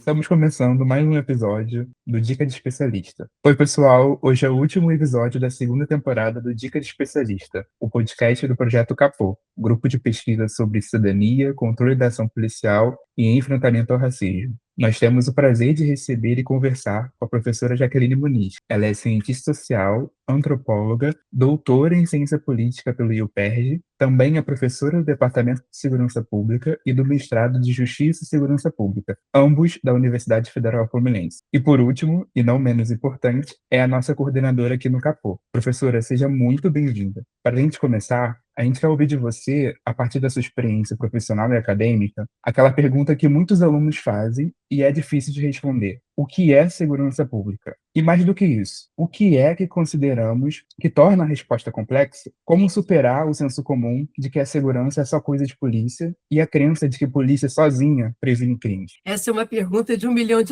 Estamos começando mais um episódio do Dica de Especialista. Oi, pessoal, hoje é o último episódio da segunda temporada do Dica de Especialista, o podcast do Projeto Capô, grupo de pesquisa sobre cidadania, controle da ação policial e enfrentamento ao racismo. Nós temos o prazer de receber e conversar com a professora Jaqueline Muniz. Ela é cientista social, antropóloga, doutora em ciência política pelo IUPERJ, também é professora do Departamento de Segurança Pública e do mestrado de Justiça e Segurança Pública, ambos da Universidade Federal Fluminense. E por último, e não menos importante, é a nossa coordenadora aqui no Capô. Professora, seja muito bem-vinda. Para a gente começar, a gente quer ouvir de você, a partir da sua experiência profissional e acadêmica, aquela pergunta que muitos alunos fazem e é difícil de responder. O que é segurança pública? E mais do que isso, o que é que consideramos que torna a resposta complexa? Como superar o senso comum de que a segurança é só coisa de polícia e a crença de que polícia sozinha previne crimes? Essa é uma pergunta de $1 milhão,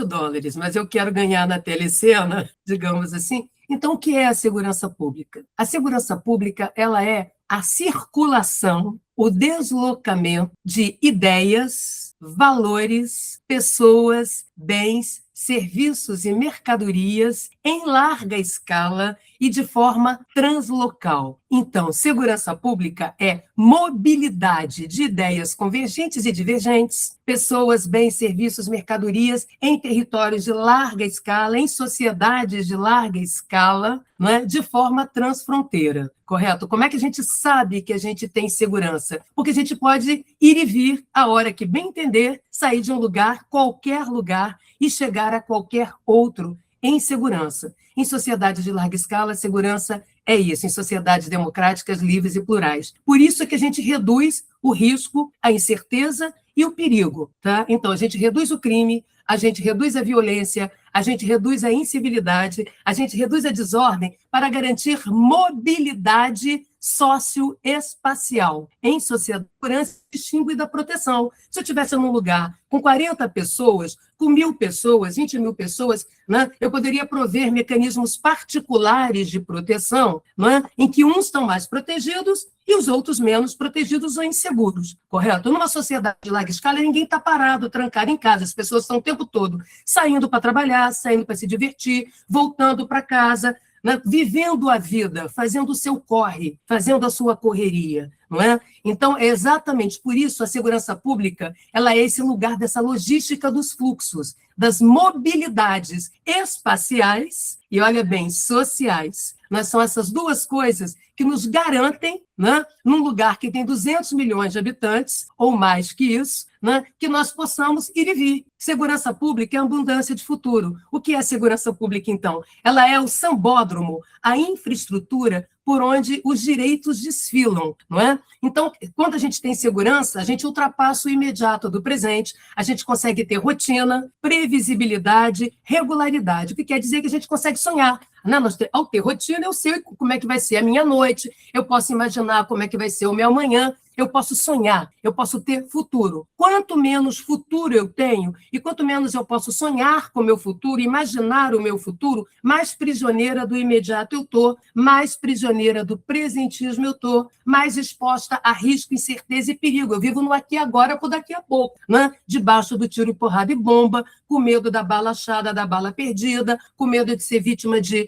mas eu quero ganhar na telecena, digamos assim. Então, o que é a segurança pública? A segurança pública, ela é a circulação, o deslocamento de ideias, valores, pessoas, bens, serviços e mercadorias em larga escala e de forma translocal. Então, segurança pública é mobilidade de ideias convergentes e divergentes, pessoas, bens, serviços, mercadorias em territórios de larga escala, em sociedades de larga escala, não é? De forma transfronteira, correto? Como é que a gente sabe que a gente tem segurança? Porque a gente pode ir e vir a hora que bem entender, sair de um lugar, qualquer lugar, e chegar a qualquer outro em segurança. Em sociedades de larga escala, a segurança é isso, em sociedades democráticas, livres e plurais. Por isso é que a gente reduz o risco, a incerteza e o perigo, tá? Então, a gente reduz o crime, a gente reduz a violência, a gente reduz a incivilidade, a gente reduz a desordem para garantir mobilidade socioespacial em sociedade. Segurança distingue da proteção. Se eu estivesse num lugar com 40 pessoas, com 1.000 pessoas, 20.000 pessoas, né, eu poderia prover mecanismos particulares de proteção, né, em que uns estão mais protegidos e os outros menos protegidos ou inseguros, correto? Numa sociedade de larga escala, ninguém está parado, trancado em casa, as pessoas estão o tempo todo saindo para trabalhar, saindo para se divertir, voltando para casa, né, vivendo a vida, fazendo o seu corre, fazendo a sua correria, não é? Então, é exatamente por isso a segurança pública, ela é esse lugar dessa logística dos fluxos, das mobilidades espaciais e, olha bem, sociais. Mas são essas duas coisas que nos garantem, né, num lugar que tem 200 milhões de habitantes, ou mais que isso, né, que nós possamos ir e vir. Segurança pública é abundância de futuro. O que é segurança pública, então? Ela é o sambódromo, a infraestrutura por onde os direitos desfilam, não é? Então, quando a gente tem segurança, a gente ultrapassa o imediato do presente, a gente consegue ter rotina, previsibilidade, regularidade, o que quer dizer que a gente consegue sonhar. Né? Ao ter rotina, eu sei como é que vai ser a minha noite, eu posso imaginar como é que vai ser o meu amanhã, eu posso sonhar, eu posso ter futuro. Quanto menos futuro eu tenho e quanto menos eu posso sonhar com o meu futuro, imaginar o meu futuro, mais prisioneira do imediato eu estou, mais prisioneira do presentismo eu estou, mais exposta a risco, incerteza e perigo. Eu vivo no aqui e agora por daqui a pouco, né? Debaixo do tiro, porrada e bomba, com medo da bala achada, da bala perdida, com medo de ser vítima de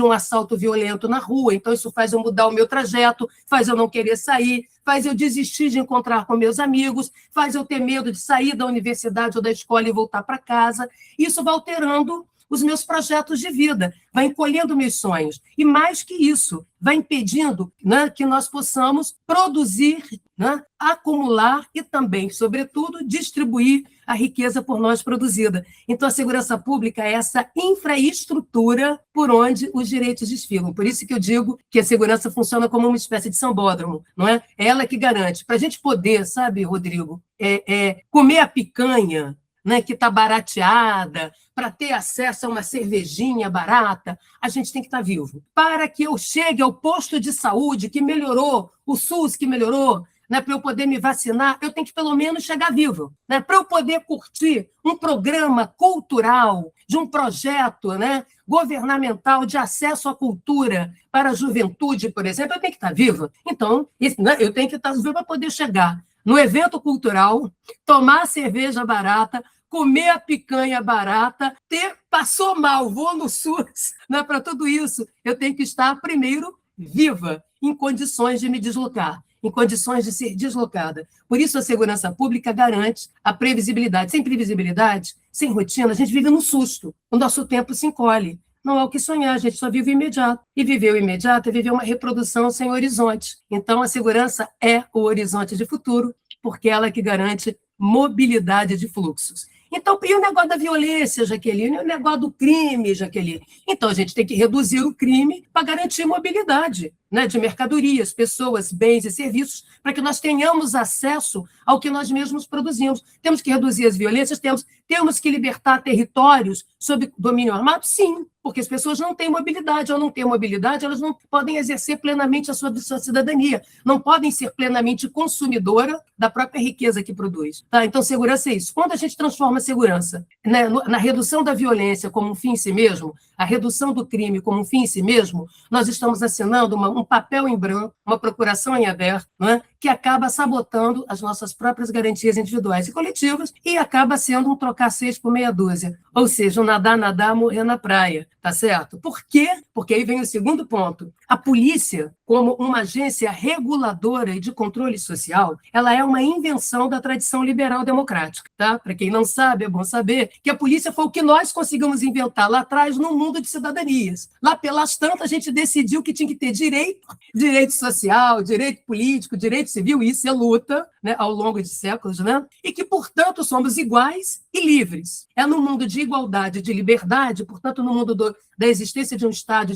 um assalto violento na rua. Então, isso faz eu mudar o meu trajeto, faz eu não querer sair, faz eu desistir de encontrar com meus amigos, faz eu ter medo de sair da universidade ou da escola e voltar para casa. Isso vai alterando os meus projetos de vida, vai encolhendo meus sonhos. E mais que isso, vai impedindo, né, que nós possamos produzir, né, acumular e também, sobretudo, distribuir a riqueza por nós produzida. Então, a segurança pública é essa infraestrutura por onde os direitos desfilam. Por isso que eu digo que a segurança funciona como uma espécie de sambódromo, não é? É ela que garante. Para a gente poder, sabe, Rodrigo, comer a picanha, né, que está barateada, para ter acesso a uma cervejinha barata, a gente tem que estar vivo. Para que eu chegue ao posto de saúde que melhorou, o SUS que melhorou, né, para eu poder me vacinar, eu tenho que pelo menos chegar vivo. Né, para eu poder curtir um programa cultural, de um projeto, né, governamental de acesso à cultura para a juventude, por exemplo, eu tenho que estar viva. Então, eu tenho que estar viva para poder chegar no evento cultural, tomar cerveja barata, comer a picanha barata, passou mal, vou no SUS, né? Para tudo isso, eu tenho que estar, primeiro, viva, em condições de me deslocar, em condições de ser deslocada. Por isso, a segurança pública garante a previsibilidade. Sem previsibilidade, sem rotina, a gente vive no susto. O nosso tempo se encolhe. Não há o que sonhar, a gente só vive o imediato. E viver o imediato é viver uma reprodução sem horizonte. Então, a segurança é o horizonte de futuro, porque ela é que garante mobilidade de fluxos. Então, e o negócio da violência, Jaqueline? E o negócio do crime, Jaqueline? Então, a gente tem que reduzir o crime para garantir mobilidade, né, de mercadorias, pessoas, bens e serviços, para que nós tenhamos acesso ao que nós mesmos produzimos. Temos que reduzir as violências, temos que libertar territórios sob domínio armado? Sim, porque as pessoas não têm mobilidade. Ao não ter mobilidade, elas não podem exercer plenamente a sua cidadania, não podem ser plenamente consumidora da própria riqueza que produz. Tá? Então, segurança é isso. Quando a gente transforma a segurança, né, na redução da violência como um fim em si mesmo, a redução do crime como um fim em si mesmo, nós estamos assinando um papel em branco, uma procuração em aberto, né, que acaba sabotando as nossas próprias garantias individuais e coletivas e acaba sendo um trocar 6 por meia dúzia. Ou seja, um nadar, morrer na praia. Tá certo? Por quê? Porque aí vem o segundo ponto. A polícia, como uma agência reguladora e de controle social, ela é uma invenção da tradição liberal democrática. Tá? Para quem não sabe, é bom saber que a polícia foi o que nós conseguimos inventar lá atrás no mundo de cidadanias. Lá pelas tantas, a gente decidiu que tinha que ter direito social, direito político, direito civil, e isso é luta, né, ao longo de séculos, né? E que, portanto, somos iguais e livres. É no mundo de igualdade, de liberdade, portanto, no mundo da existência de um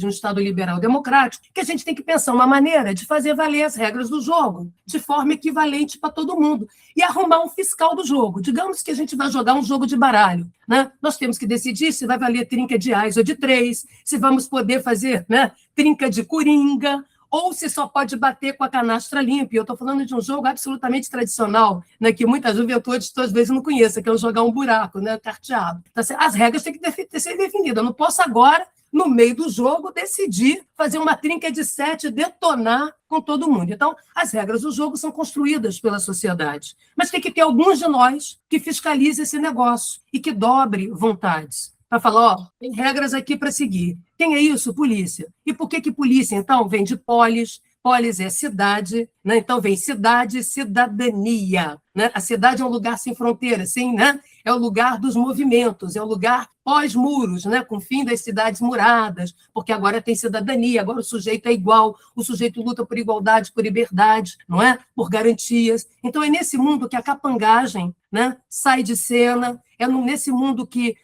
Estado liberal democrático, que a gente tem que pensar uma maneira de fazer valer as regras do jogo, de forma equivalente para todo mundo, e arrumar um fiscal do jogo. Digamos que a gente vai jogar um jogo de baralho, né? Nós temos que decidir se vai valer trinca de ais ou de 3, se vamos poder fazer, né, trinca de coringa, ou se só pode bater com a canastra limpa. Eu estou falando de um jogo absolutamente tradicional, né, que muita juventude, às vezes, não conhece, que é o jogar um buraco, né, carteado. Então, as regras têm que ser definidas. Eu não posso agora, no meio do jogo, decidir fazer uma trinca de 7, detonar com todo mundo. Então, as regras do jogo são construídas pela sociedade. Mas tem que ter alguns de nós que fiscalizem esse negócio e que dobre vontades. Para falar, ó, tem regras aqui para seguir. Quem é isso? Polícia. E por que polícia, então? Vem de polis. Polis é cidade, né? Então vem cidade, cidadania. Né? A cidade é um lugar sem fronteiras, né? É o lugar dos movimentos, é o lugar pós-muros, né? Com o fim das cidades muradas, porque agora tem cidadania, agora o sujeito é igual, o sujeito luta por igualdade, por liberdade, não é? Por garantias. Então é nesse mundo que a capangagem, né, sai de cena, é nesse mundo que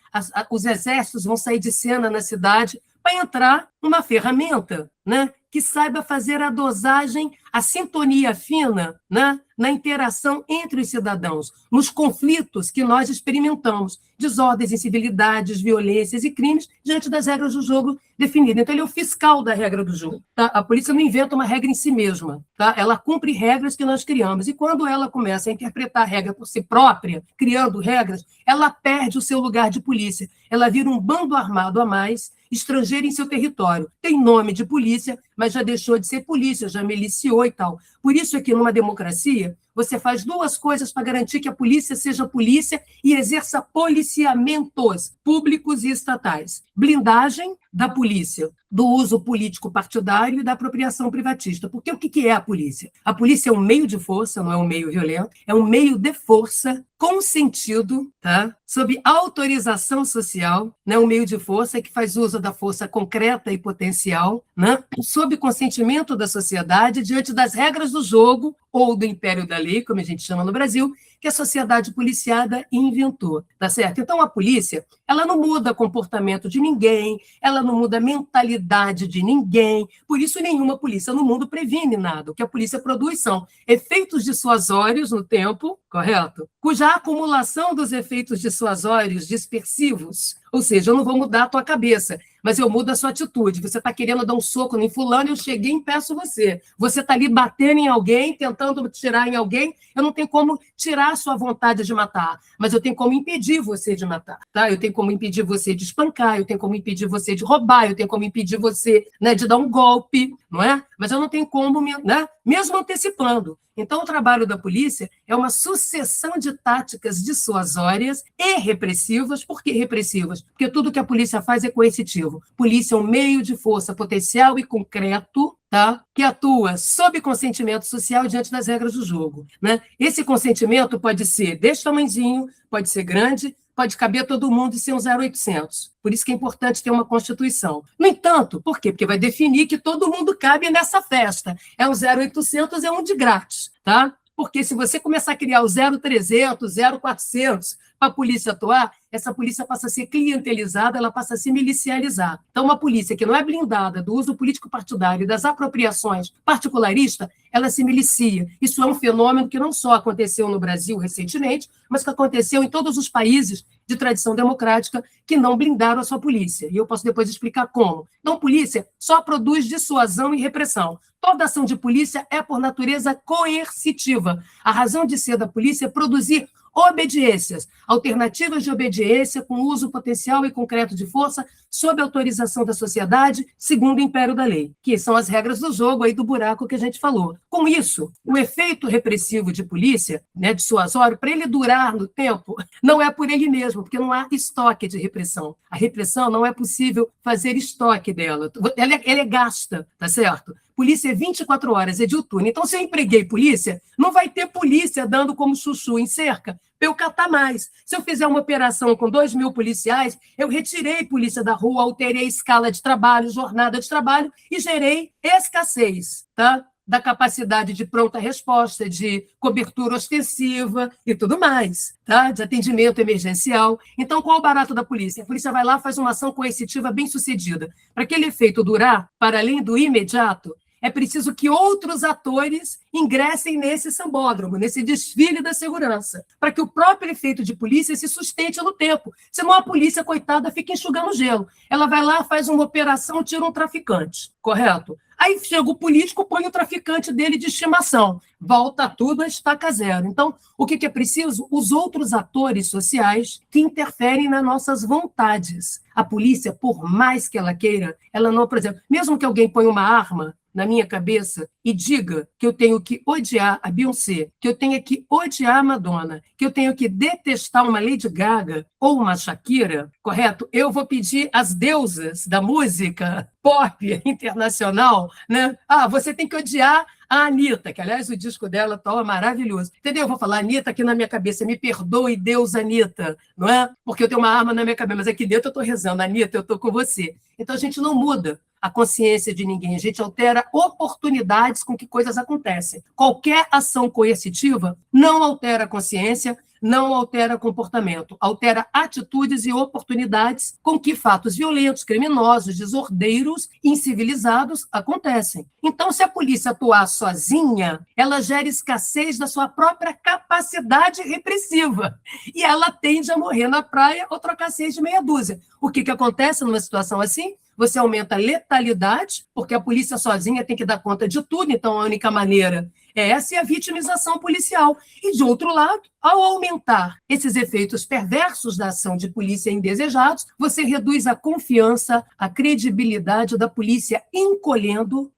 os exércitos vão sair de cena na cidade para entrar uma ferramenta, né, que saiba fazer a dosagem, a sintonia fina, né, na interação entre os cidadãos, nos conflitos que nós experimentamos, desordens, incivilidades, violências e crimes, diante das regras do jogo definidas. Então, ele é o fiscal da regra do jogo. Tá? A polícia não inventa uma regra em si mesma. Tá? Ela cumpre regras que nós criamos. E quando ela começa a interpretar a regra por si própria, criando regras, ela perde o seu lugar de polícia. Ela vira um bando armado a mais, estrangeiro em seu território. Tem nome de polícia, mas já deixou de ser polícia, já miliciou e tal. Por isso é que, numa democracia, você faz 2 coisas para garantir que a polícia seja polícia e exerça policiamentos públicos e estatais. Blindagem da polícia, do uso político partidário e da apropriação privatista. Porque o que é a polícia? A polícia é um meio de força, não é um meio violento, é um meio de força consentido, tá? Sob autorização social, né? Um meio de força que faz uso da força concreta e potencial, né? Sob consentimento da sociedade, diante das regras do jogo ou do império da lei, como a gente chama no Brasil, que a sociedade policiada inventou, tá certo? Então, a polícia, ela não muda comportamento de ninguém, ela não muda a mentalidade de ninguém, por isso nenhuma polícia no mundo previne nada. O que a polícia produz são efeitos dissuasórios no tempo, correto? Cuja acumulação dos efeitos dissuasórios dispersivos, ou seja, eu não vou mudar a tua cabeça, mas eu mudo a sua atitude. Você está querendo dar um soco em fulano, eu cheguei e impeço você. Você está ali batendo em alguém, tentando tirar em alguém, eu não tenho como tirar a sua vontade de matar, mas eu tenho como impedir você de matar. Tá? Eu tenho como impedir você de espancar, eu tenho como impedir você de roubar, eu tenho como impedir você, né, de dar um golpe, não é? Mas eu não tenho como, né, mesmo antecipando. Então, o trabalho da polícia é uma sucessão de táticas dissuasórias e repressivas. Por que repressivas? Porque tudo que a polícia faz é coercitivo. Polícia é um meio de força potencial e concreto, tá? Que atua sob consentimento social diante das regras do jogo, né? Esse consentimento pode ser desse tamanhozinho, pode ser grande, pode caber todo mundo e ser um 0800. Por isso que é importante ter uma Constituição. No entanto, por quê? Porque vai definir que todo mundo cabe nessa festa. É um 0800, é um de grátis, tá? Porque se você começar a criar o 0300, 0400 para a polícia atuar, essa polícia passa a ser clientelizada, ela passa a se milicializar. Então, uma polícia que não é blindada do uso político partidário e das apropriações particularistas, ela se milicia. Isso é um fenômeno que não só aconteceu no Brasil recentemente, mas que aconteceu em todos os países de tradição democrática que não blindaram a sua polícia. E eu posso depois explicar como. Então, polícia só produz dissuasão e repressão. Toda ação de polícia é, por natureza, coercitiva. A razão de ser da polícia é produzir obediências, alternativas de obediência com uso potencial e concreto de força sob autorização da sociedade, segundo o império da lei, que são as regras do jogo aí do buraco que a gente falou. Com isso, o efeito repressivo de polícia, né, dissuasório, para ele durar no tempo, não é por ele mesmo, porque não há estoque de repressão. A repressão não é possível fazer estoque dela. Ela é gasta, tá certo? Polícia é 24 horas, é diuturna. Então, se eu empreguei polícia, não vai ter polícia dando como chuchu em cerca para eu catar mais. Se eu fizer uma operação com 2.000 policiais, eu retirei polícia da rua, alterei escala de trabalho, jornada de trabalho e gerei escassez, tá? Da capacidade de pronta resposta, de cobertura ostensiva e tudo mais, tá? De atendimento emergencial. Então, qual é o barato da polícia? A polícia vai lá, faz uma ação coercitiva bem-sucedida. Para aquele efeito durar, para além do imediato, é preciso que outros atores ingressem nesse sambódromo, nesse desfile da segurança, para que o próprio efeito de polícia se sustente no tempo. Senão a polícia, coitada, fica enxugando gelo. Ela vai lá, faz uma operação, tira um traficante, correto? Aí chega o político, põe o traficante dele de estimação. Volta tudo a estaca zero. Então, o que é preciso? Os outros atores sociais que interferem nas nossas vontades. A polícia, por mais que ela queira, ela não, por exemplo, mesmo que alguém ponha uma arma na minha cabeça e diga que eu tenho que odiar a Beyoncé, que eu tenho que odiar a Madonna, que eu tenho que detestar uma Lady Gaga ou uma Shakira, correto? Eu vou pedir às deusas da música pop internacional, né? Ah, você tem que odiar a Anitta, que, aliás, o disco dela tá maravilhoso. Entendeu? Eu vou falar Anitta aqui na minha cabeça, me perdoe, Deus, Anitta, não é? Porque eu tenho uma arma na minha cabeça, mas aqui dentro eu estou rezando, Anitta, eu estou com você. Então, a gente não muda a consciência de ninguém, a gente altera oportunidades com que coisas acontecem. Qualquer ação coercitiva não altera a consciência, não altera comportamento, altera atitudes e oportunidades com que fatos violentos, criminosos, desordeiros, incivilizados acontecem. Então, se a polícia atuar sozinha, ela gera escassez da sua própria capacidade repressiva e ela tende a morrer na praia ou trocar 6 de meia dúzia. O que acontece numa situação assim? Você aumenta a letalidade, porque a polícia sozinha tem que dar conta de tudo, então a única maneira é essa, e a vitimização policial. E, de outro lado, ao aumentar esses efeitos perversos da ação de polícia indesejados, você reduz a confiança, a credibilidade da polícia, encolhendo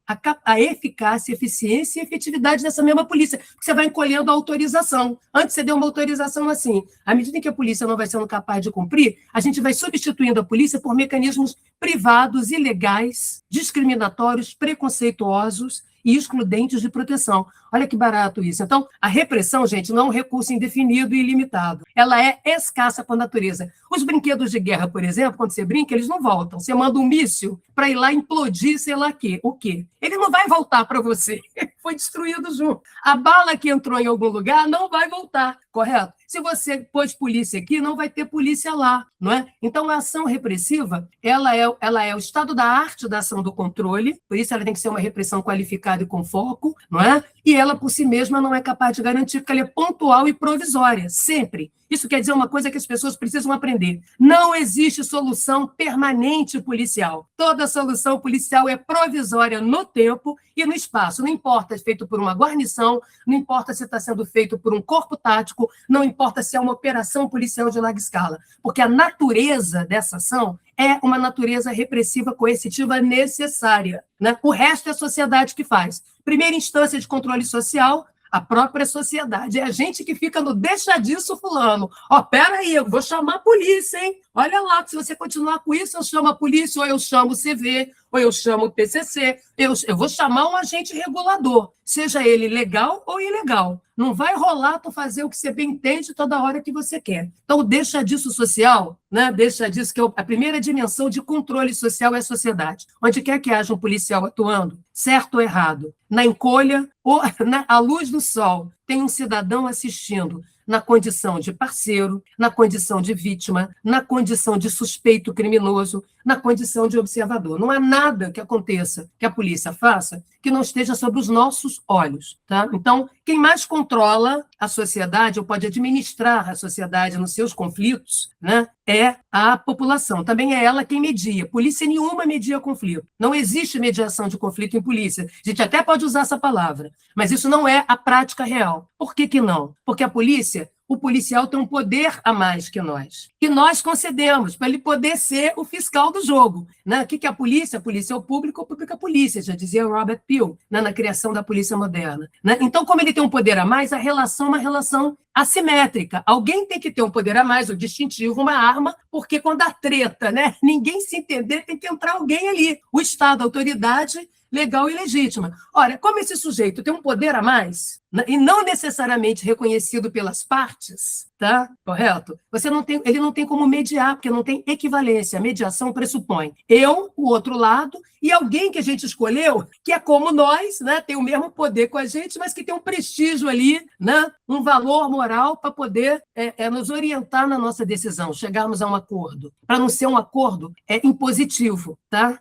a eficácia, eficiência e efetividade dessa mesma polícia, porque você vai encolhendo a autorização. Antes você deu uma autorização assim. À medida que a polícia não vai sendo capaz de cumprir, a gente vai substituindo a polícia por mecanismos privados, ilegais, discriminatórios, preconceituosos e excludentes de proteção. Olha que barato isso. Então, a repressão, gente, não é um recurso indefinido e ilimitado. Ela é escassa por natureza. Os brinquedos de guerra, por exemplo, quando você brinca, eles não voltam. Você manda um míssil para ir lá implodir, sei lá o quê. Ele não vai voltar para você. Foi destruído junto. A bala que entrou em algum lugar não vai voltar, correto? Se você pôs polícia aqui, não vai ter polícia lá, não é? Então, a ação repressiva, ela é o estado da arte da ação do controle, por isso ela tem que ser uma repressão qualificada e com foco, não é? E ela, por si mesma, não é capaz de garantir, porque ela é pontual e provisória, sempre. Isso quer dizer uma coisa que as pessoas precisam aprender. Não existe solução permanente policial. Toda solução policial é provisória no tempo e no espaço. Não importa se é feito por uma guarnição, não importa se está sendo feito por um corpo tático, não importa se é uma operação policial de larga escala, porque a natureza dessa ação é uma natureza repressiva, coercitiva necessária, né? O resto é a sociedade que faz. Primeira instância de controle social, a própria sociedade. É a gente que fica no deixa disso, fulano. Peraí, eu vou chamar a polícia, hein? Olha lá, se você continuar com isso, eu chamo a polícia, ou eu chamo o CV, ou eu chamo o PCC, eu vou chamar um agente regulador, seja ele legal ou ilegal. Não vai rolar tu fazer o que você bem entende toda hora que você quer. Então, o deixa disso social, né? Deixa disso, que é a primeira dimensão de controle social é a sociedade. Onde quer que haja um policial atuando, certo ou errado, na encolha ou à luz do sol, tem um cidadão assistindo, na condição de parceiro, na condição de vítima, na condição de suspeito criminoso, na condição de observador. Não há nada que aconteça, que a polícia faça, que não esteja sob os nossos olhos. Tá? Então, quem mais controla a sociedade, ou pode administrar a sociedade nos seus conflitos, né, é a população. Também é ela quem media. Polícia nenhuma media conflito. Não existe mediação de conflito em polícia. A gente até pode usar essa palavra, mas isso não é a prática real. Por que não? Porque a polícia, o policial tem um poder a mais que nós concedemos para ele poder ser o fiscal do jogo. Né? O que é a polícia? A polícia é o público é a polícia, já dizia Robert Peel, né, na criação da polícia moderna. Né? Então, como ele tem um poder a mais, a relação é uma relação assimétrica. Alguém tem que ter um poder a mais, o distintivo, uma arma, porque quando há treta, né, ninguém se entender, tem que entrar alguém ali. O Estado, a autoridade legal e legítima. Ora, como esse sujeito tem um poder a mais, né, e não necessariamente reconhecido pelas partes, tá? Correto? Ele não tem como mediar, porque não tem equivalência. A mediação pressupõe eu, o outro lado, e alguém que a gente escolheu, que é como nós, né, tem o mesmo poder com a gente, mas que tem um prestígio ali, né, um valor moral para poder nos orientar na nossa decisão, chegarmos a um acordo. Para não ser um acordo impositivo, tá?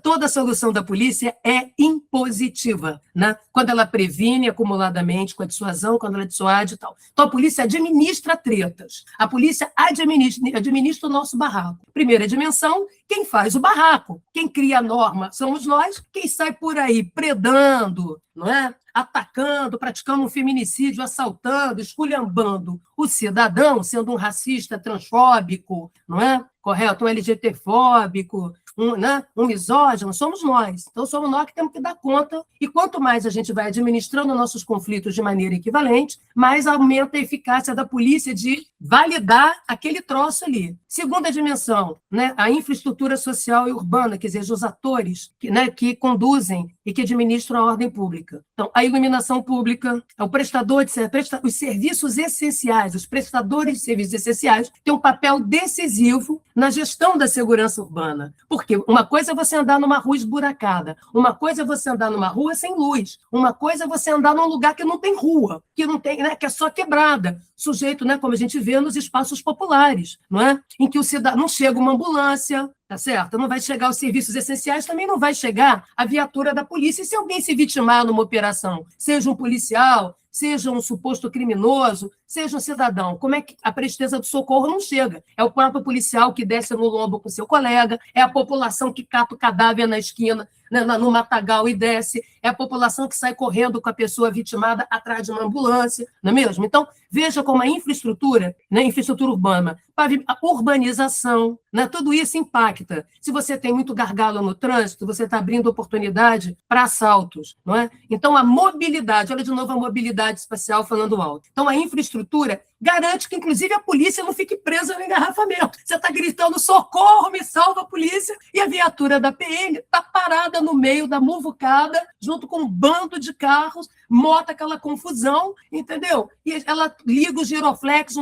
Toda a solução da polícia é impositiva, né? Quando ela previne acumuladamente, com a dissuasão, quando ela dissuade e tal. Então, a polícia administra tretas. A polícia administra o nosso barraco. Primeira dimensão, quem faz o barraco, quem cria a norma somos nós, quem sai por aí predando, não é? Atacando, praticando um feminicídio, assaltando, esculhambando o cidadão, sendo um racista transfóbico, não é? Correto? Um LGBTfóbico, um misógino, somos nós. Então, somos nós que temos que dar conta. E quanto mais a gente vai administrando nossos conflitos de maneira equivalente, mais aumenta a eficácia da polícia de validar aquele troço ali. Segunda dimensão, né, a infraestrutura social e urbana, quer dizer, os atores que conduzem e que administram a ordem pública. Então, a iluminação pública, o prestador de os serviços essenciais, os prestadores de serviços essenciais têm um papel decisivo na gestão da segurança urbana. Porque uma coisa é você andar numa rua esburacada, uma coisa é você andar numa rua sem luz, uma coisa é você andar num lugar que não tem rua, que não tem, né, que é só quebrada, sujeito, né, como a gente vê nos espaços populares, não é? Em que o cidadão não chega uma ambulância, tá certo? Não vai chegar os serviços essenciais, também não vai chegar a viatura da polícia. E se alguém se vitimar numa operação, seja um policial, seja um suposto criminoso, seja um cidadão, como é que a presteza do socorro não chega? É o próprio policial que desce no lombo com seu colega, é a população que cata o cadáver na esquina, no matagal e desce, é a população que sai correndo com a pessoa vitimada atrás de uma ambulância, não é mesmo? Então, veja como a infraestrutura, né, infraestrutura urbana, a urbanização, né, tudo isso impacta. Se você tem muito gargalo no trânsito, você está abrindo oportunidade para assaltos, não é? Então, a mobilidade, olha de novo a mobilidade espacial falando alto. Então, a infraestrutura garante que, inclusive, a polícia não fique presa no engarrafamento. Você está gritando, socorro, me salva a polícia, e a viatura da PM está parada no meio da muvucada, junto com um bando de carros, mota aquela confusão, entendeu? E ela liga o giroflex,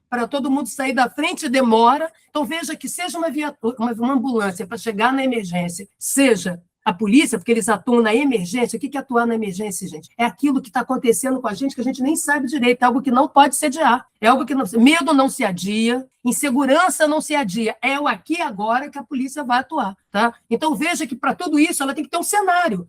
para todo mundo sair da frente e demora. Então, veja que seja uma viatura, uma ambulância para chegar na emergência, seja a polícia, porque eles atuam na emergência. O que é atuar na emergência, gente? É aquilo que está acontecendo com a gente que a gente nem sabe direito, é algo que não pode se adiar, é algo que não... Medo não se adia, insegurança não se adia, é o aqui e agora que a polícia vai atuar, tá? Então, veja que para tudo isso ela tem que ter um cenário.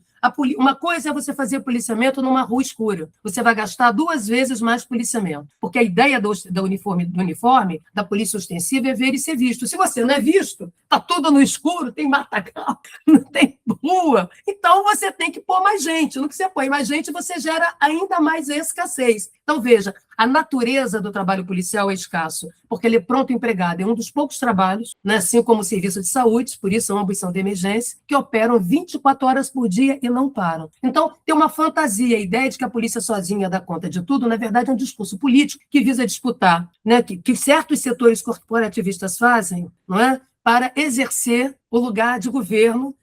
Uma coisa é você fazer policiamento numa rua escura. Você vai gastar 2 vezes mais policiamento. Porque a ideia do uniforme da polícia ostensiva é ver e ser visto. Se você não é visto, está tudo no escuro, tem matagal, não tem rua. Então, você tem que pôr mais gente. No que você põe mais gente, você gera ainda mais escassez. Então, veja, a natureza do trabalho policial é escasso, porque ele é pronto empregado. É um dos poucos trabalhos, né, assim como o serviço de saúde, por isso ambos são de emergência, que operam 24 horas por dia e não param. Então, tem uma fantasia, a ideia de que a polícia sozinha dá conta de tudo, na verdade, é um discurso político que visa disputar, né, que certos setores corporativistas fazem, não é? Para exercer o lugar de governo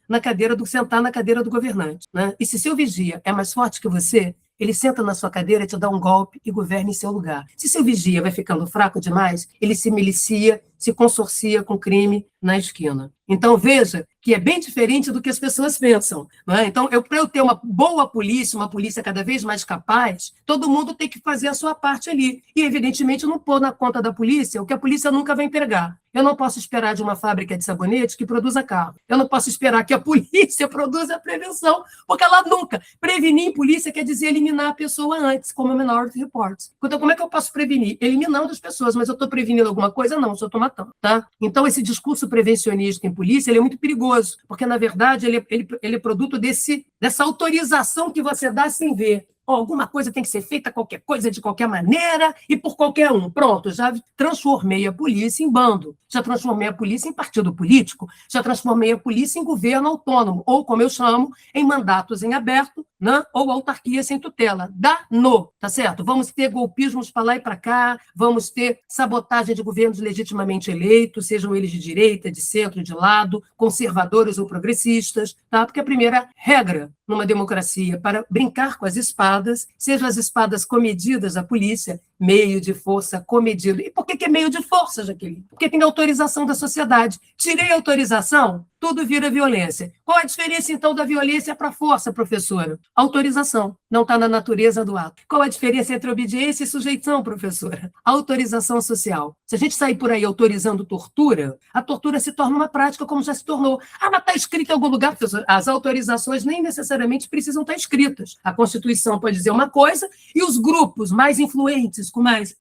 sentar na cadeira do governante. Né? E se seu vigia é mais forte que você, ele senta na sua cadeira, te dá um golpe e governa em seu lugar. Se seu vigia vai ficando fraco demais, ele se milicia, se consorcia com crime na esquina. Então, veja que é bem diferente do que as pessoas pensam. Não é? Então, para eu ter uma boa polícia, uma polícia cada vez mais capaz, todo mundo tem que fazer a sua parte ali. E, evidentemente, não pôr na conta da polícia o que a polícia nunca vai entregar. Eu não posso esperar de uma fábrica de sabonete que produza carro. Eu não posso esperar que a polícia produza a prevenção, porque ela nunca. Prevenir em polícia quer dizer eliminar a pessoa antes, como a Minority Report. Então, como é que eu posso prevenir? Eliminando as pessoas, mas eu estou prevenindo alguma coisa? Não, só estou matando. Tá? Então, esse discurso prevencionista em polícia ele é muito perigoso, porque, na verdade, ele é produto dessa autorização que você dá sem ver. Alguma coisa tem que ser feita, qualquer coisa, de qualquer maneira, e por qualquer um. Pronto, já transformei a polícia em bando, já transformei a polícia em partido político, já transformei a polícia em governo autônomo, ou, como eu chamo, em mandatos em aberto, né? Ou autarquia sem tutela. Dá-no, tá certo? Vamos ter golpismos para lá e para cá, vamos ter sabotagem de governos legitimamente eleitos, sejam eles de direita, de centro, de lado, conservadores ou progressistas, tá? Porque a primeira regra numa democracia para brincar com as espadas, sejam as espadas comedidas da polícia, meio de força comedido. E por que é meio de força, Jaqueline? Porque tem autorização da sociedade. Tirei a autorização, tudo vira violência. Qual a diferença, então, da violência para a força, professora? Autorização. Não está na natureza do ato. Qual a diferença entre obediência e sujeição, professora? Autorização social. Se a gente sair por aí autorizando tortura, a tortura se torna uma prática como já se tornou. Ah, mas está escrito em algum lugar, professora? As autorizações nem necessariamente precisam estar escritas. A Constituição pode dizer uma coisa e os grupos mais influentes, com mais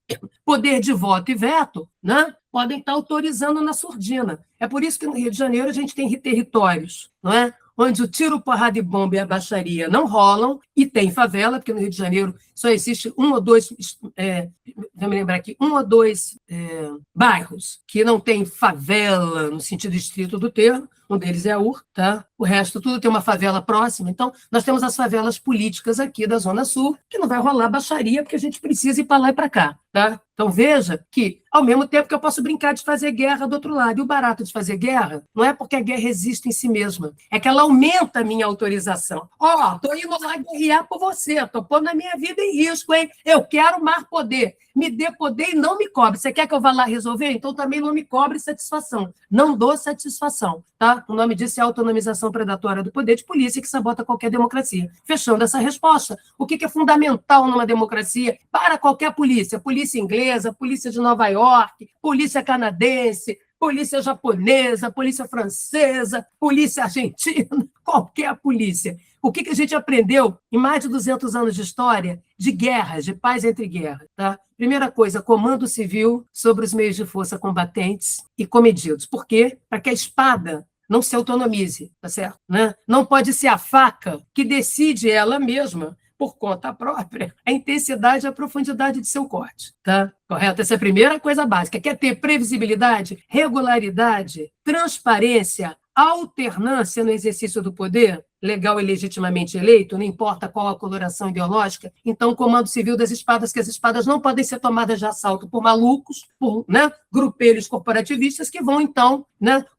poder de voto e veto, né, podem estar autorizando na surdina. É por isso que no Rio de Janeiro a gente tem territórios, não é? Onde o tiro, porrada e bomba e a baixaria não rolam, e tem favela, porque no Rio de Janeiro só existe um ou dois, vou me lembrar aqui, bairros que não tem favela no sentido estrito do termo, um deles é a UR, tá? O resto tudo tem uma favela próxima. Então, nós temos as favelas políticas aqui da Zona Sul, que não vai rolar baixaria, porque a gente precisa ir para lá e para cá, tá? Então, veja que, ao mesmo tempo que eu posso brincar de fazer guerra do outro lado, e o barato de fazer guerra não é porque a guerra existe em si mesma, é que ela aumenta a minha autorização. Estou indo lá guerrear por você, estou pondo a minha vida em risco, hein? Eu quero mais poder. Me dê poder e não me cobre. Você quer que eu vá lá resolver? Então também não me cobre satisfação. Não dou satisfação, tá? O nome disso é autonomização predatória do poder de polícia que sabota qualquer democracia. Fechando essa resposta, o que é fundamental numa democracia para qualquer polícia? Polícia inglesa, polícia de Nova York, polícia canadense, polícia japonesa, polícia francesa, polícia argentina, qualquer polícia. O que a gente aprendeu em mais de 200 anos de história de guerras, de paz entre guerras? Tá? Primeira coisa, comando civil sobre os meios de força combatentes e comedidos. Por quê? Para que a espada não se autonomize, tá certo? Né? Não pode ser a faca que decide ela mesma, por conta própria, a intensidade e a profundidade de seu corte. Tá? Correto? Essa é a primeira coisa básica. Quer ter previsibilidade, regularidade, transparência, alternância no exercício do poder, legal e legitimamente eleito, não importa qual a coloração ideológica, então o comando civil das espadas, que as espadas não podem ser tomadas de assalto por malucos, por grupelhos corporativistas que vão, então,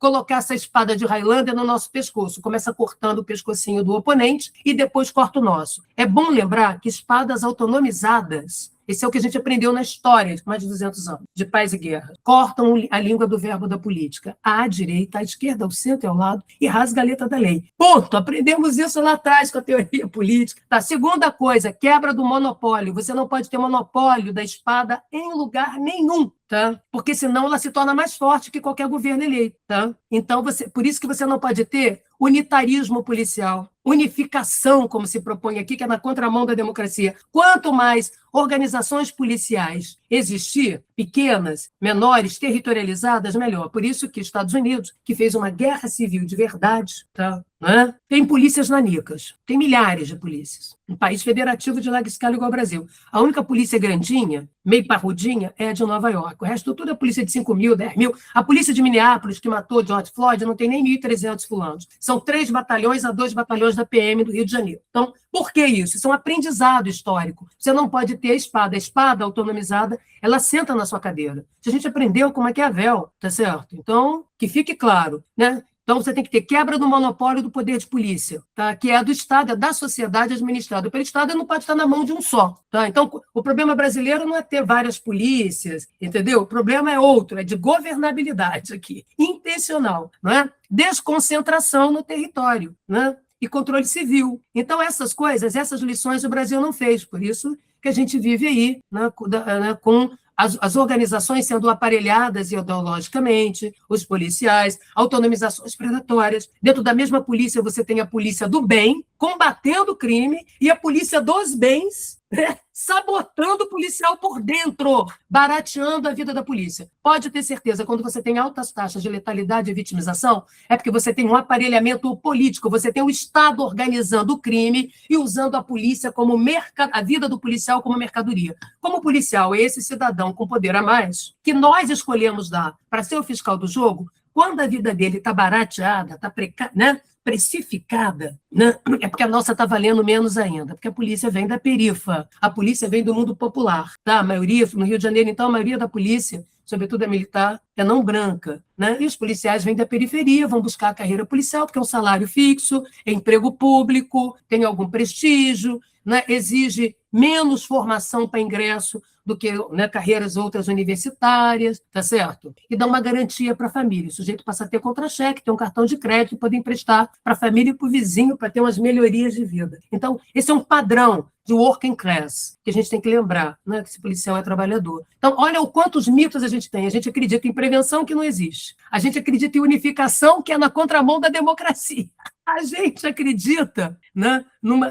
colocar essa espada de Highlander no nosso pescoço. Começa cortando o pescocinho do oponente e depois corta o nosso. É bom lembrar que espadas autonomizadas, esse é o que a gente aprendeu na história de mais de 200 anos, de paz e guerra. Cortam a língua do verbo da política. À direita, à esquerda, ao centro e ao lado, e rasga a letra da lei. Ponto! Aprendemos isso lá atrás com a teoria política. Tá. Segunda coisa, quebra do monopólio. Você não pode ter monopólio da espada em lugar nenhum. Tá? Porque senão ela se torna mais forte que qualquer governo eleito. Tá? Então, por isso que você não pode ter unitarismo policial, unificação, como se propõe aqui, que é na contramão da democracia. Quanto mais organizações policiais existir, pequenas, menores, territorializadas, melhor. Por isso que Estados Unidos, que fez uma guerra civil de verdade, tá? Né? Tem polícias nanicas, tem milhares de polícias. Um país federativo de larga escala igual ao Brasil. A única polícia grandinha, meio parrudinha, é a de Nova York. O resto tudo é polícia de 5 mil, 10 mil. A polícia de Minneapolis, que matou George Floyd, não tem nem 1.300 fulanos. São 3 batalhões a 2 batalhões da PM do Rio de Janeiro. Então, por que isso? Isso é um aprendizado histórico. Você não pode ter a espada. A espada autonomizada, ela senta na sua cadeira. Se a gente aprendeu com Maquiavel, tá certo? Então, que fique claro, né? Então, você tem que ter quebra do monopólio do poder de polícia, tá? Que é do Estado, é da sociedade administrada pelo Estado, e não pode estar na mão de um só. Tá? Então, o problema brasileiro não é ter várias polícias, entendeu? O problema é outro, é de governabilidade aqui, intencional, não é? Desconcentração no território, né? E controle civil. Então, essas coisas, essas lições o Brasil não fez, por isso que a gente vive aí, né, com as organizações sendo aparelhadas ideologicamente, os policiais, autonomizações predatórias. Dentro da mesma polícia, você tem a polícia do bem, combatendo o crime, e a polícia dos bens, né, sabotando o policial por dentro, barateando a vida da polícia. Pode ter certeza, quando você tem altas taxas de letalidade e vitimização, é porque você tem um aparelhamento político, você tem o Estado organizando o crime e usando a polícia como a vida do policial como mercadoria. Como policial é esse cidadão com poder a mais, que nós escolhemos dar para ser o fiscal do jogo, quando a vida dele está barateada, está precificada, né? É porque a nossa está valendo menos ainda, porque a polícia vem da perifa, a polícia vem do mundo popular. Tá? A maioria, no Rio de Janeiro, então, a maioria da polícia, sobretudo a militar, é não branca. Né? E os policiais vêm da periferia, vão buscar a carreira policial, porque é um salário fixo, é emprego público, tem algum prestígio, né? Exige menos formação para ingresso do que, né, carreiras outras universitárias, tá certo? E dá uma garantia para a família. O sujeito passa a ter contra-cheque, ter um cartão de crédito, poder emprestar para a família e para o vizinho para ter umas melhorias de vida. Então, esse é um padrão de working class, que a gente tem que lembrar, né, que esse policial é trabalhador. Então, olha o quantos mitos a gente tem. A gente acredita em prevenção, que não existe. A gente acredita em unificação, que é na contramão da democracia. A gente acredita, né,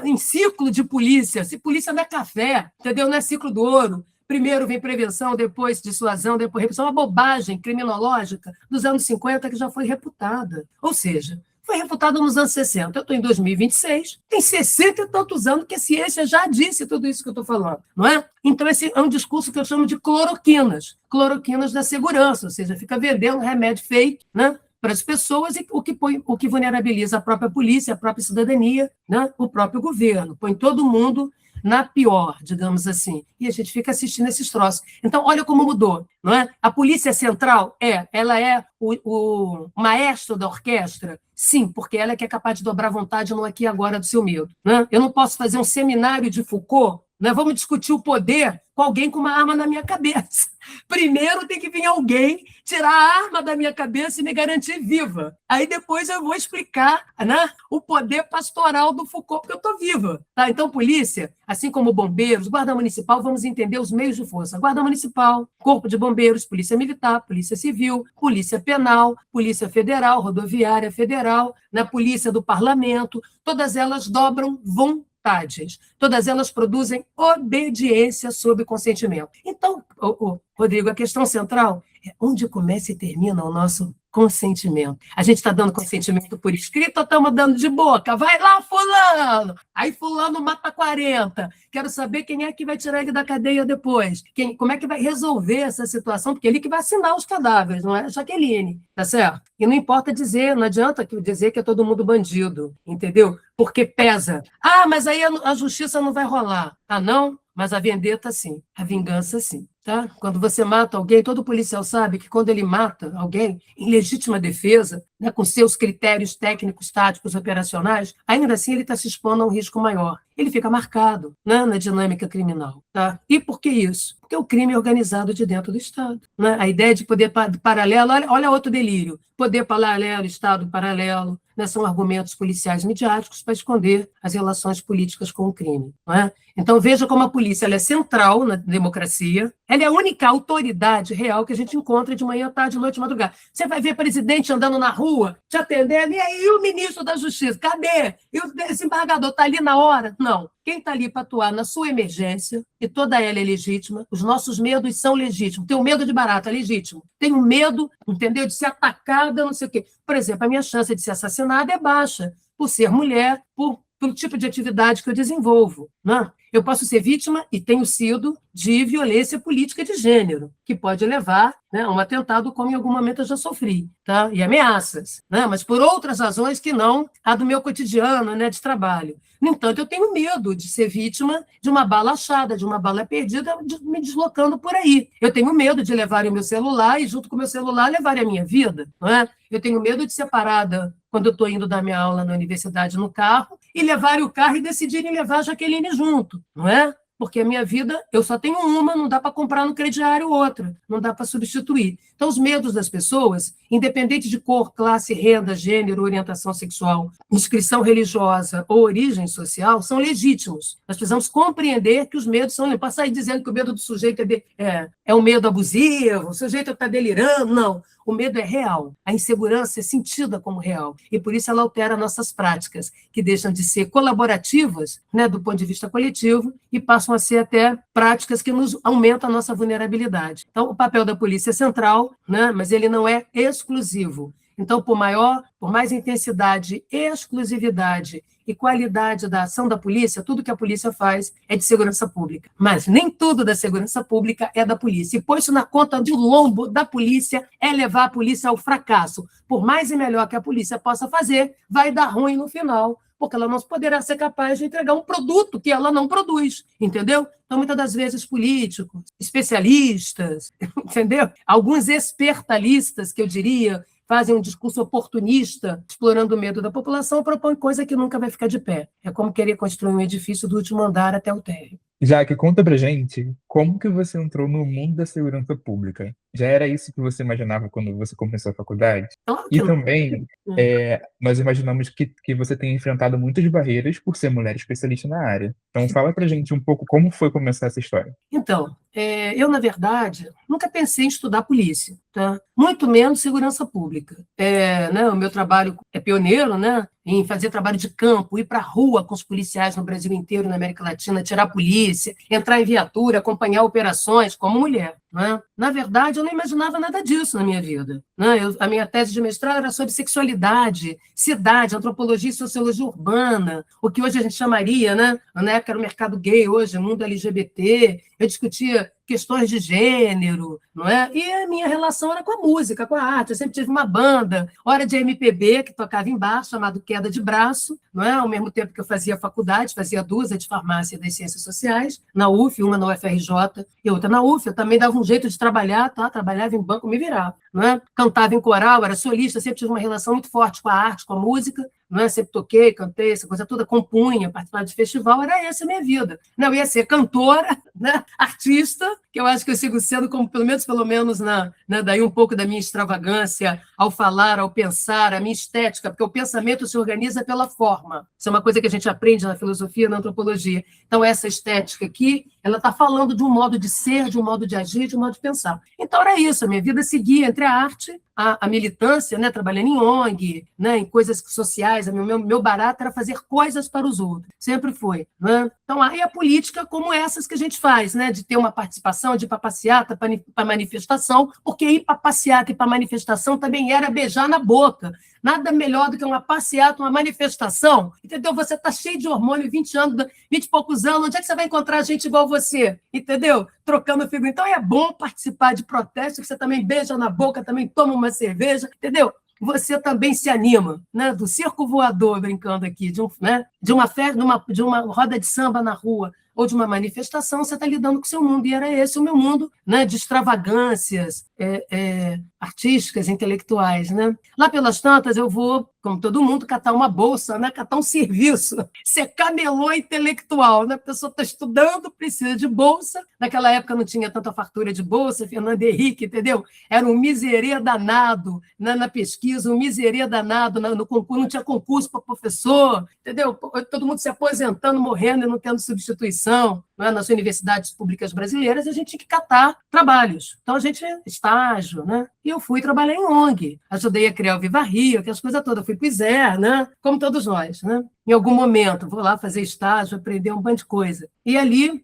em ciclo de polícia. Se polícia não é café, entendeu? Não é ciclo do ouro. Primeiro vem prevenção, depois dissuasão, depois repressão. Uma bobagem criminológica dos anos 50 que já foi reputada. Ou seja, foi refutada nos anos 60. Eu estou em 2026, tem 60 e tantos anos que a ciência já disse tudo isso que eu estou falando, não é? Então, esse é um discurso que eu chamo de cloroquinas da segurança, ou seja, fica vendendo remédio fake, né, para as pessoas, e o que vulnerabiliza a própria polícia, a própria cidadania, né, o próprio governo, põe todo mundo na pior, digamos assim, e a gente fica assistindo esses troços. Então, olha como mudou, não é? A Polícia Central ela é o maestro da orquestra? Sim, porque ela é que é capaz de dobrar a vontade no aqui e agora do seu medo. Né? Eu não posso fazer um seminário de Foucault, né? Vamos discutir o poder com alguém com uma arma na minha cabeça. Primeiro tem que vir alguém tirar a arma da minha cabeça e me garantir viva. Aí depois eu vou explicar, né, o poder pastoral do Foucault, porque eu estou viva. Tá? Então, polícia, assim como bombeiros, guarda municipal, vamos entender os meios de força. Guarda municipal, corpo de bombeiros, polícia militar, polícia civil, polícia penal, polícia federal, rodoviária federal, na polícia do parlamento, todas elas dobram vontades. Todas elas produzem obediência sob consentimento. Então, Rodrigo, a questão central é onde começa e termina o nosso consentimento. A gente está dando consentimento por escrito ou estamos dando de boca? Vai lá, fulano! Aí fulano mata 40. Quero saber quem é que vai tirar ele da cadeia depois. Como é que vai resolver essa situação? Porque ele que vai assinar os cadáveres, não é a Jaqueline, tá certo? E não importa dizer, não adianta dizer que é todo mundo bandido, entendeu? Porque pesa. Ah, mas aí a justiça não vai rolar. Ah, não? Mas a vendetta, sim. A vingança, sim. Tá? Quando você mata alguém, todo policial sabe que quando ele mata alguém em legítima defesa, né, com seus critérios técnicos, táticos, operacionais, ainda assim ele está se expondo a um risco maior. Ele fica marcado, né, na dinâmica criminal. Tá? E por que isso? Porque o crime é organizado de dentro do Estado. Né? A ideia de poder paralelo, olha outro delírio. Poder paralelo, Estado paralelo, né, são argumentos policiais midiáticos para esconder as relações políticas com o crime. Não é? Então, veja como a polícia ela é central na democracia, ela é a única autoridade real que a gente encontra de manhã, tarde, noite, madrugada. Você vai ver presidente andando na rua, te atendendo, e aí o ministro da Justiça, cadê? E o desembargador está ali na hora? Não. Quem está ali para atuar na sua emergência, e toda ela é legítima, os nossos medos são legítimos. Tenho medo de barata, é legítimo. Tenho medo, entendeu, de ser atacada, não sei o quê. Por exemplo, a minha chance de ser assassinada é baixa, por ser mulher, pelo tipo de atividade que eu desenvolvo, né? Eu posso ser vítima, e tenho sido, de violência política de gênero, que pode levar, né, a um atentado, como em algum momento eu já sofri, tá? E ameaças, né? Mas por outras razões que não a do meu cotidiano, né, de trabalho. No entanto, eu tenho medo de ser vítima de uma bala achada, de uma bala perdida, me deslocando por aí. Eu tenho medo de levarem o meu celular e, junto com o meu celular, levarem a minha vida, não é? Eu tenho medo de ser parada quando eu estou indo dar minha aula na universidade no carro e levarem o carro e decidirem levar a Jaqueline junto, não é? Porque a minha vida, eu só tenho uma, não dá para comprar no crediário outra, não dá para substituir. Então, os medos das pessoas, independente de cor, classe, renda, gênero, orientação sexual, inscrição religiosa ou origem social, são legítimos. Nós precisamos compreender que os medos são... Não passar aí dizendo que o medo do sujeito é um medo abusivo, o sujeito está delirando, não. O medo é real, a insegurança é sentida como real, e por isso ela altera nossas práticas, que deixam de ser colaborativas, né, do ponto de vista coletivo, e passam a ser até práticas que nos aumentam a nossa vulnerabilidade. Então, o papel da polícia é central, né, mas ele não é exclusivo. Então, por mais intensidade, exclusividade e qualidade da ação da polícia, tudo que a polícia faz é de segurança pública. Mas nem tudo da segurança pública é da polícia. E pôr isso na conta de lombo da polícia é levar a polícia ao fracasso. Por mais e melhor que a polícia possa fazer, vai dar ruim no final, porque ela não poderá ser capaz de entregar um produto que ela não produz, entendeu? Então, muitas das vezes, políticos, especialistas, entendeu? Alguns espertalistas, que eu diria, fazem um discurso oportunista, explorando o medo da população, propõem coisa que nunca vai ficar de pé. É como querer construir um edifício do último andar até o térreo. Jaque, conta pra gente como que você entrou no mundo da segurança pública. Já era isso que você imaginava quando você começou a faculdade? Claro que E não. também, nós imaginamos que você tem enfrentado muitas barreiras por ser mulher especialista na área. Então, fala pra gente um pouco como foi começar essa história. Então, eu, na verdade, nunca pensei em estudar polícia, tá? Muito menos segurança pública. Né, o meu trabalho é pioneiro, né, em fazer trabalho de campo, ir para a rua com os policiais no Brasil inteiro, na América Latina, tirar a polícia, entrar em viatura, acompanhar operações como mulher. Né? Na verdade, eu não imaginava nada disso na minha vida. Né? A minha tese de mestrado era sobre sexualidade, cidade, antropologia e sociologia urbana, o que hoje a gente chamaria, né? Na época era o mercado gay, hoje mundo LGBT. Eu discutia questões de gênero, não é? E a minha relação era com a música, com a arte. Eu sempre tive uma banda, hora de MPB, que tocava em bar, chamado Queda de Braço, não é? Ao mesmo tempo que eu fazia faculdade, fazia duas, a de farmácia e das ciências sociais, na UF, uma na UFRJ e outra na UF. Eu também dava um jeito de trabalhar, tá? Trabalhava em banco, me virava, não é? Cantava em coral, era solista, sempre tive uma relação muito forte com a arte, com a música, não é? Sempre toquei, cantei, essa coisa toda, compunha, participava de festival, era essa a minha vida. Não, eu ia ser cantora, né? Artista, que eu acho que eu sigo sendo, como pelo menos daí um pouco da minha extravagância ao falar, ao pensar, a minha estética, porque o pensamento se organiza pela forma. Isso é uma coisa que a gente aprende na filosofia, na antropologia. Então, essa estética aqui, ela está falando de um modo de ser, de um modo de agir, de um modo de pensar. Então, era isso, a minha vida seguia entre a arte, a militância, né, trabalhando em ONG, né, em coisas sociais. Meu barato era fazer coisas para os outros, sempre foi. Né? Então, aí a política como essas que a gente faz, né, de ter uma participação, de ir para passeata, para manifestação, porque ir para passeata e para manifestação também era beijar na boca. Nada melhor do que uma passeata, uma manifestação, entendeu? Você está cheio de hormônio, 20 anos, 20 e poucos anos, onde é que você vai encontrar gente igual você? Entendeu? Trocando figura. Então é bom participar de protestos, que você também beija na boca, também toma uma cerveja, entendeu? Você também se anima, né? Do circo voador, brincando aqui, de uma festa, de uma roda de samba na rua, ou de uma manifestação, você está lidando com o seu mundo, e era esse o meu mundo, né, de extravagâncias artísticas, intelectuais. Né? Lá pelas tantas, eu vou como todo mundo, catar uma bolsa, né? Catar um serviço, ser camelô intelectual, né? A pessoa está estudando, precisa de bolsa. Naquela época não tinha tanta fartura de bolsa, Fernando Henrique, entendeu? Era um miserê danado, né? Na pesquisa, um miserê danado, no concurso, não tinha concurso para professor, entendeu? Todo mundo se aposentando, morrendo e não tendo substituição, né? Nas universidades públicas brasileiras, a gente tinha que catar trabalhos. Então, a gente, estágio, né? E eu fui trabalhar em ONG, ajudei a criar o Viva Rio, aquelas coisas todas, fui para o ISER, né? Como todos nós, né? Em algum momento, vou lá fazer estágio, aprender um monte de coisa. E ali,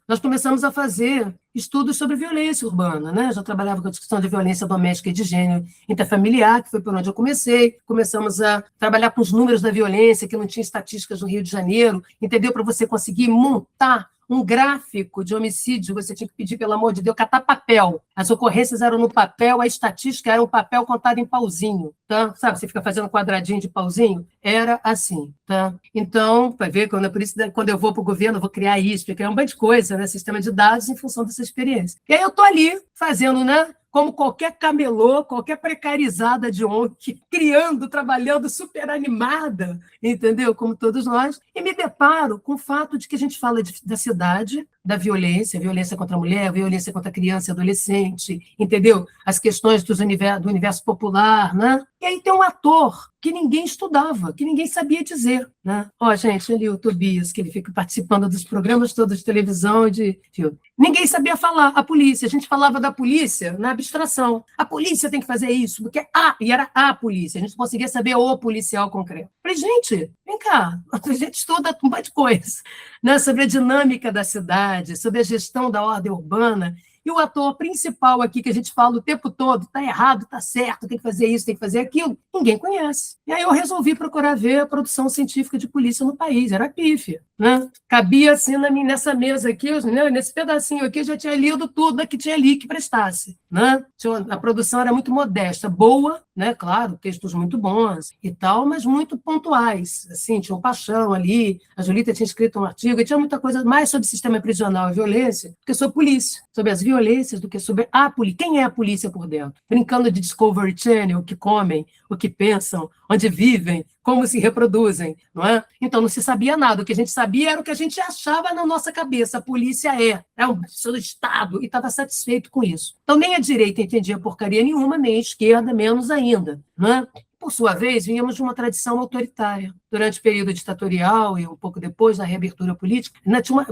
nós começamos a fazer estudos sobre violência urbana, né? Já trabalhava com a discussão de violência doméstica e de gênero interfamiliar, que foi por onde eu comecei. Começamos a trabalhar com os números da violência, que não tinha estatísticas no Rio de Janeiro, entendeu? Para você conseguir montar um gráfico de homicídio, você tinha que pedir, pelo amor de Deus, catar papel. As ocorrências eram no papel, a estatística era um papel contado em pauzinho, tá? Sabe, você fica fazendo quadradinho de pauzinho? Era assim, tá? Então, vai ver, por isso, quando eu vou para o governo, eu vou criar isso, criar um monte de coisa, né? Sistema de dados em função dessa experiência. E aí eu estou ali fazendo, né? Como qualquer camelô, qualquer precarizada de ONG, criando, trabalhando, super animada, entendeu? Como todos nós, e me deparo com o fato de que a gente fala da cidade, da violência contra a mulher, violência contra a criança e adolescente, entendeu? As questões do universo popular, né? E aí tem um ator que ninguém estudava, que ninguém sabia dizer, né? Ó, gente, ali o Tobias, que ele fica participando dos programas todos de televisão e de filme. Ninguém sabia falar, a polícia. A gente falava da polícia na abstração. A polícia tem que fazer isso, porque e era a polícia. A gente não conseguia saber o policial concreto. Falei, gente, vem cá, a gente estuda um monte de coisa, né? Sobre a dinâmica da cidade, sobre a gestão da ordem urbana. E o ator principal aqui, que a gente fala o tempo todo, está errado, está certo, tem que fazer isso, tem que fazer aquilo, ninguém conhece. E aí eu resolvi procurar ver a produção científica de polícia no país, era pífia, né? Cabia assim nessa mesa aqui, né? Nesse pedacinho aqui, eu já tinha lido tudo que tinha ali que prestasse, né? A produção era muito modesta, boa, né? Claro, textos muito bons e tal, mas muito pontuais, assim, tinha um Paixão ali, a Julita tinha escrito um artigo, e tinha muita coisa mais sobre sistema prisional e violência do que sobre polícia, sobre as violências do que sobre a polícia. Quem é a polícia por dentro? Brincando de Discovery Channel, o que comem, o que pensam, onde vivem, como se reproduzem, não é? Então, não se sabia nada. O que a gente sabia era o que a gente achava na nossa cabeça. A polícia é um pessoa do Estado, e estava satisfeito com isso. Então, nem a direita entendia porcaria nenhuma, nem a esquerda, menos ainda, não é? Por sua vez, vínhamos de uma tradição autoritária. Durante o período ditatorial e um pouco depois da reabertura política,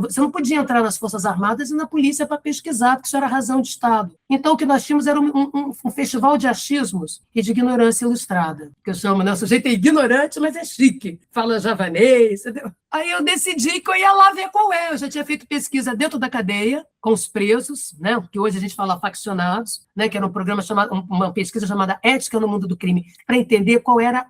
você não podia entrar nas Forças Armadas e na polícia para pesquisar, porque isso era razão de Estado. Então, o que nós tínhamos era um festival de achismos e de ignorância ilustrada, que eu chamo, né? O sujeito é ignorante, mas é chique, fala javanês, entendeu? Aí eu decidi que eu ia lá ver qual é. Eu já tinha feito pesquisa dentro da cadeia, com os presos, né? Que hoje a gente fala faccionados, né? Que era um programa uma pesquisa chamada Ética no Mundo do Crime, para entender qual era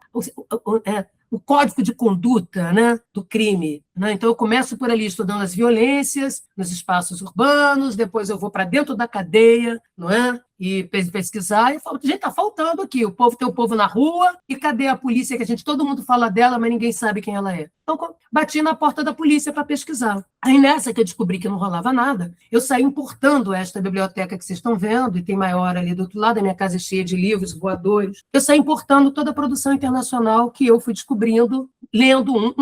o código de conduta, né, do crime, né? Então, eu começo por ali estudando as violências nos espaços urbanos, depois eu vou para dentro da cadeia, não é? E pesquisar, e falo, gente, está faltando aqui, tem o povo na rua, e cadê a polícia, que todo mundo fala dela, mas ninguém sabe quem ela é. Então, bati na porta da polícia para pesquisar. Aí, nessa que eu descobri que não rolava nada, eu saí importando esta biblioteca que vocês estão vendo, e tem maior ali do outro lado, a minha casa é cheia de livros voadores. Eu saí importando toda a produção internacional que eu fui descobrindo, lendo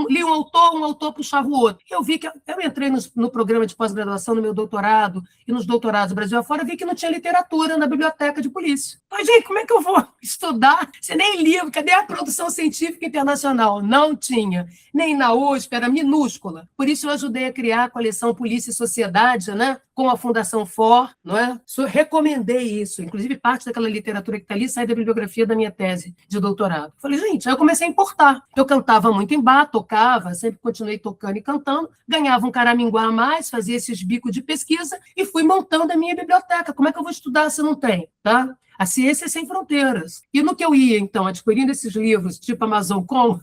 li um autor puxava o outro. Eu vi que eu entrei no programa de pós-graduação, no meu doutorado, e nos doutorados Brasil afora, vi que não tinha literatura na biblioteca de polícia. Mas, gente, como é que eu vou estudar? Você nem livro, cadê a produção científica internacional? Não tinha. Nem na USP, era minúscula. Por isso eu ajudei a criar a coleção Polícia e Sociedade, né? Com a Fundação FOR, não é? Recomendei isso. Inclusive, parte daquela literatura que está ali sai da bibliografia da minha tese de doutorado. Falei, gente, aí eu comecei a importar. Eu cantava muito em bar, tocava, sempre continuei tocando e cantando, ganhava um caraminguá a mais, fazia esses bicos de pesquisa e fui montando a minha biblioteca. Como é que eu vou estudar se não tem, tá? A ciência é sem fronteiras. E no que eu ia, então, adquirindo esses livros, tipo Amazon.com,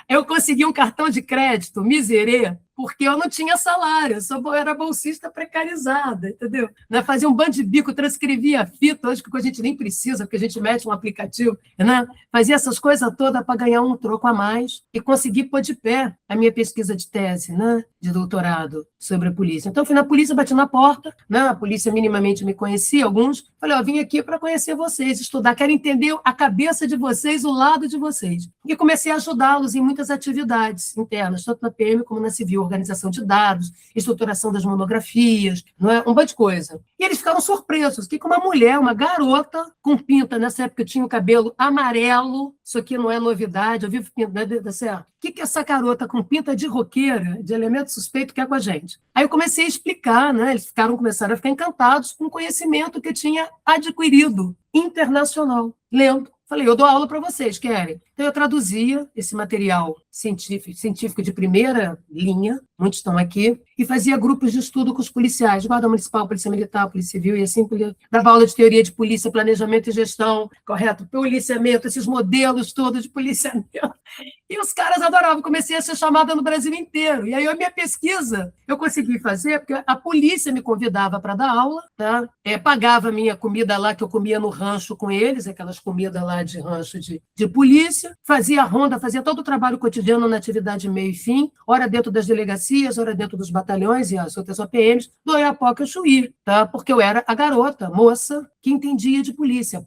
eu consegui um cartão de crédito, miserê, porque eu não tinha salário, eu era bolsista precarizada, entendeu? Né? Fazia um bando de bico, transcrevia a fita, hoje que a gente nem precisa, porque a gente mete um aplicativo, né? Fazia essas coisas todas para ganhar um troco a mais e conseguir pôr de pé a minha pesquisa de tese, né? De doutorado sobre a polícia. Então, eu fui na polícia, bati na porta, né? A polícia minimamente me conhecia, alguns. Falei, vim aqui para conhecer vocês, estudar, quero entender a cabeça de vocês, o lado de vocês. E comecei a ajudá-los em muitas atividades internas, tanto na PM como na civil, organização de dados, estruturação das monografias, não é? Um monte de coisa. E eles ficaram surpresos, que uma mulher, uma garota com pinta, nessa época eu tinha o cabelo amarelo, isso aqui não é novidade, eu vivo pintando, né? Certo? O que essa garota com pinta de roqueira, de elemento suspeito, quer com a gente? Aí eu comecei a explicar, né? Eles começaram a ficar encantados com o conhecimento que eu tinha adquirido internacional, lendo. Falei, eu dou aula para vocês, querem? Então, eu traduzia esse material científico de primeira linha, muitos estão aqui, e fazia grupos de estudo com os policiais, Guarda Municipal, Polícia Militar, Polícia Civil, e assim, dava aula de teoria de polícia, planejamento e gestão, correto? Policiamento, esses modelos todos de policiamento. E os caras adoravam, comecei a ser chamada no Brasil inteiro. E aí, a minha pesquisa, eu consegui fazer, porque a polícia me convidava para dar aula, tá? Pagava a minha comida lá, que eu comia no rancho com eles, aquelas comidas lá de rancho de polícia, fazia ronda, fazia todo o trabalho cotidiano na atividade meio e fim, ora dentro das delegacias, ora dentro dos batalhões e as outras OPMs, do Oiapoque ao Chuí, tá? Porque eu era a garota, moça, que entendia de polícia.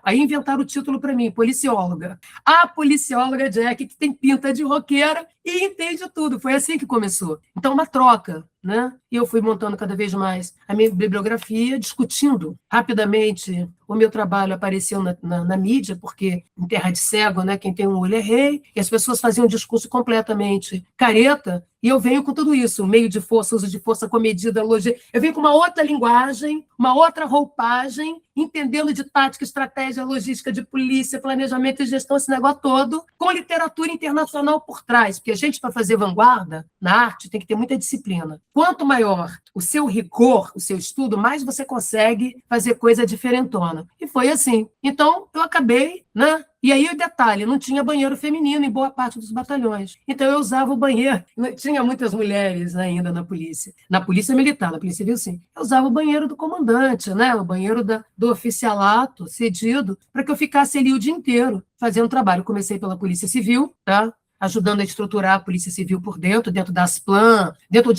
Aí inventaram o título para mim, policióloga. A policióloga Jack, que tem pinta de roqueira e entende tudo. Foi assim que começou. Então, uma troca, né? E eu fui montando cada vez mais a minha bibliografia, discutindo rapidamente. O meu trabalho apareceu na mídia, porque em terra de cego, né? Quem tem um olho é rei, e as pessoas faziam um discurso completamente careta, e eu venho com tudo isso, meio de força, uso de força comedida, logística. Eu venho com uma outra linguagem, uma outra roupagem, entendendo de tática, estratégia, logística de polícia, planejamento e gestão, esse negócio todo, com literatura internacional por trás, porque a gente, para fazer vanguarda na arte, tem que ter muita disciplina. Quanto maior o seu rigor, o seu estudo, mais você consegue fazer coisa diferentona. E foi assim. Então, eu acabei, né? E aí, o detalhe, não tinha banheiro feminino em boa parte dos batalhões. Então, eu usava o banheiro. Tinha muitas mulheres ainda na polícia. Na polícia militar, na polícia civil, sim. Eu usava o banheiro do comandante, né? O banheiro do oficialato cedido, para que eu ficasse ali o dia inteiro fazendo trabalho. Comecei pela polícia civil, tá? Ajudando a estruturar a Polícia Civil por dentro das PLAN, dentro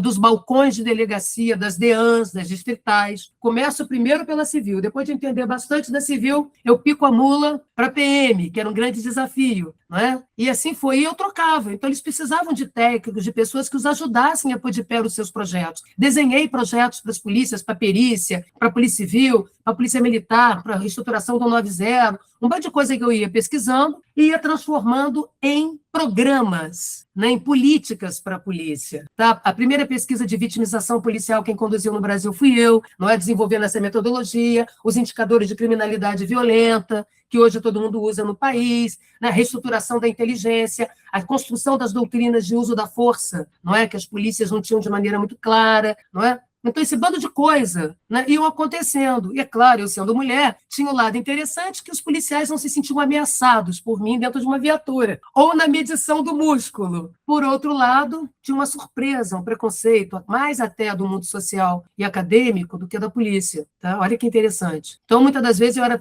dos balcões de delegacia, das DEANs, das distritais. Começo primeiro pela civil, depois de entender bastante da civil, eu pico a mula para a PM, que era um grande desafio, não é? E assim foi, e eu trocava. Então, eles precisavam de técnicos, de pessoas que os ajudassem a pôr de pé os seus projetos. Desenhei projetos para as polícias, para a perícia, para a Polícia Civil, para a Polícia Militar, para a reestruturação do 90, um monte de coisa que eu ia pesquisando e ia transformando em programas, né, em políticas para a polícia. Tá? A primeira pesquisa de vitimização policial, quem conduziu no Brasil fui eu, não é, desenvolvendo essa metodologia, os indicadores de criminalidade violenta, que hoje todo mundo usa no país, né, a reestruturação da inteligência, a construção das doutrinas de uso da força, não é, que as polícias não tinham de maneira muito clara, não é? Então, esse bando de coisa, né, iam acontecendo. E, é claro, eu sendo mulher, tinha um lado interessante que os policiais não se sentiam ameaçados por mim dentro de uma viatura, ou na medição do músculo. Por outro lado, tinha uma surpresa, um preconceito, mais até do mundo social e acadêmico do que da polícia. Tá? Olha que interessante. Então, muitas das vezes, eu era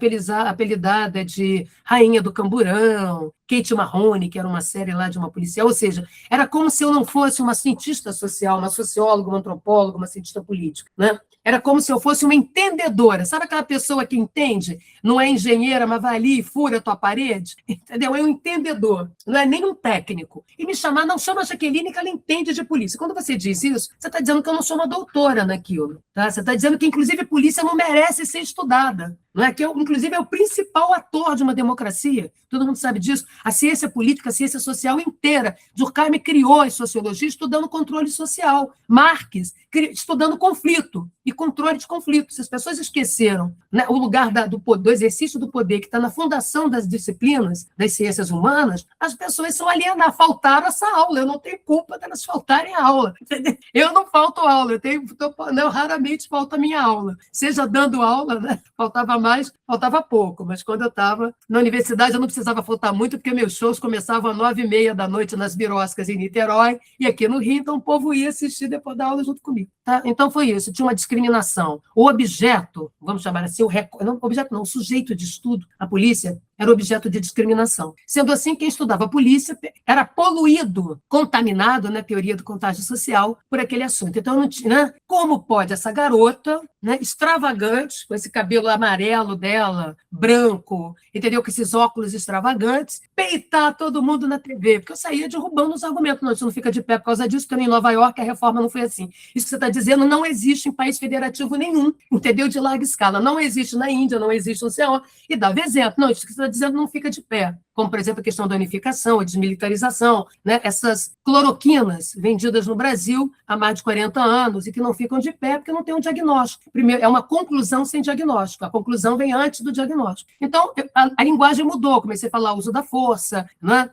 apelidada de Rainha do Camburão, Kate Marrone, que era uma série lá de uma policial, ou seja, era como se eu não fosse uma cientista social, uma socióloga, uma antropóloga, uma cientista política, né? Era como se eu fosse uma entendedora. Sabe aquela pessoa que entende? Não é engenheira, mas vai ali e fura a tua parede? Entendeu? É um entendedor, não é nem um técnico. E me chamar, não chama a Jaqueline que ela entende de polícia. Quando você diz isso, você está dizendo que eu não sou uma doutora naquilo. Tá? Você está dizendo que, inclusive, a polícia não merece ser estudada. Não é? Que eu, inclusive, é o principal ator de uma democracia. Todo mundo sabe disso. A ciência política, a ciência social inteira. Durkheim criou a sociologia estudando controle social. Marx estudando conflito e controle de conflito. Se as pessoas esqueceram, né, o lugar do exercício do poder que está na fundação das disciplinas das ciências humanas, as pessoas são alienadas, faltaram essa aula. Eu não tenho culpa delas faltarem a aula. Entendeu? Eu não falto aula, eu raramente falto a minha aula. Seja dando aula, né, faltava mais, faltava pouco, mas quando eu estava na universidade eu não precisava faltar muito, porque meus shows começavam às 9h30 da noite nas Biroscas em Niterói, e aqui no Rio, então o povo ia assistir depois da aula junto comigo. Tá? Então foi isso, tinha uma discriminação. O objeto, vamos chamar assim, o sujeito de estudo, a polícia, era objeto de discriminação. Sendo assim, quem estudava a polícia era poluído, contaminado, na teoria do contágio social, por aquele assunto. Então, não tinha, né? Como pode essa garota, né, extravagante, com esse cabelo amarelo dela, branco, entendeu? Com esses óculos extravagantes, peitar todo mundo na TV? Porque eu saía derrubando os argumentos. Não, isso não fica de pé por causa disso, porque em Nova York a reforma não foi assim. Isso que você está dizendo não existe em país federativo nenhum, entendeu? De larga escala. Não existe na Índia, não existe no oceano. E dava exemplo. Não, isso que você está dizendo não fica de pé. Como, por exemplo, a questão da unificação, a desmilitarização, né? Essas cloroquinas vendidas no Brasil há mais de 40 anos e que não ficam de pé porque não tem um diagnóstico. Primeiro, é uma conclusão sem diagnóstico. A conclusão vem antes do diagnóstico. Então, a linguagem mudou. Comecei a falar o uso da força, né?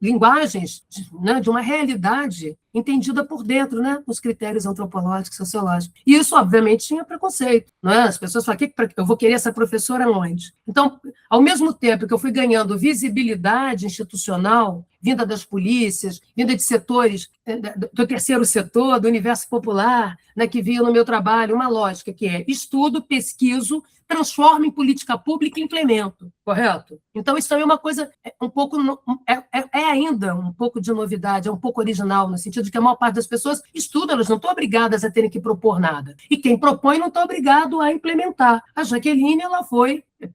Linguagens, né, de uma realidade entendida por dentro, né, com os critérios antropológicos, sociológicos. E isso, obviamente, tinha preconceito. Né? As pessoas falam, eu vou querer essa professora onde? Então, ao mesmo tempo que eu fui ganhando visibilidade institucional, vinda das polícias, vinda de setores do terceiro setor, do universo popular, né, que via no meu trabalho uma lógica que é estudo, pesquiso, transformo em política pública e implemento, correto? Então, isso também é uma coisa um pouco, ainda um pouco de novidade, é um pouco original, no sentido de que a maior parte das pessoas estudam, elas não estão obrigadas a terem que propor nada. E quem propõe não está obrigado a implementar. A Jaqueline, ela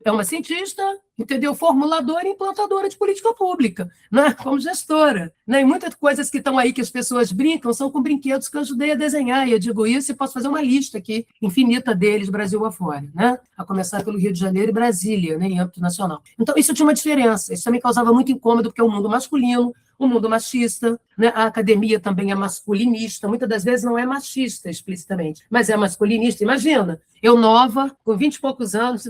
é uma cientista, entendeu? Formuladora e implantadora de política pública, né? Como gestora. Né? E muitas coisas que estão aí que as pessoas brincam são com brinquedos que eu ajudei a desenhar, e eu digo isso e posso fazer uma lista aqui, infinita deles, Brasil afora, né? A começar pelo Rio de Janeiro e Brasília, né? Em âmbito nacional. Então, isso tinha uma diferença, isso também causava muito incômodo, porque é um mundo masculino, um mundo machista, né? A academia também é masculinista, muitas das vezes não é machista explicitamente, mas é masculinista. Imagina, eu nova, com 20 e poucos anos,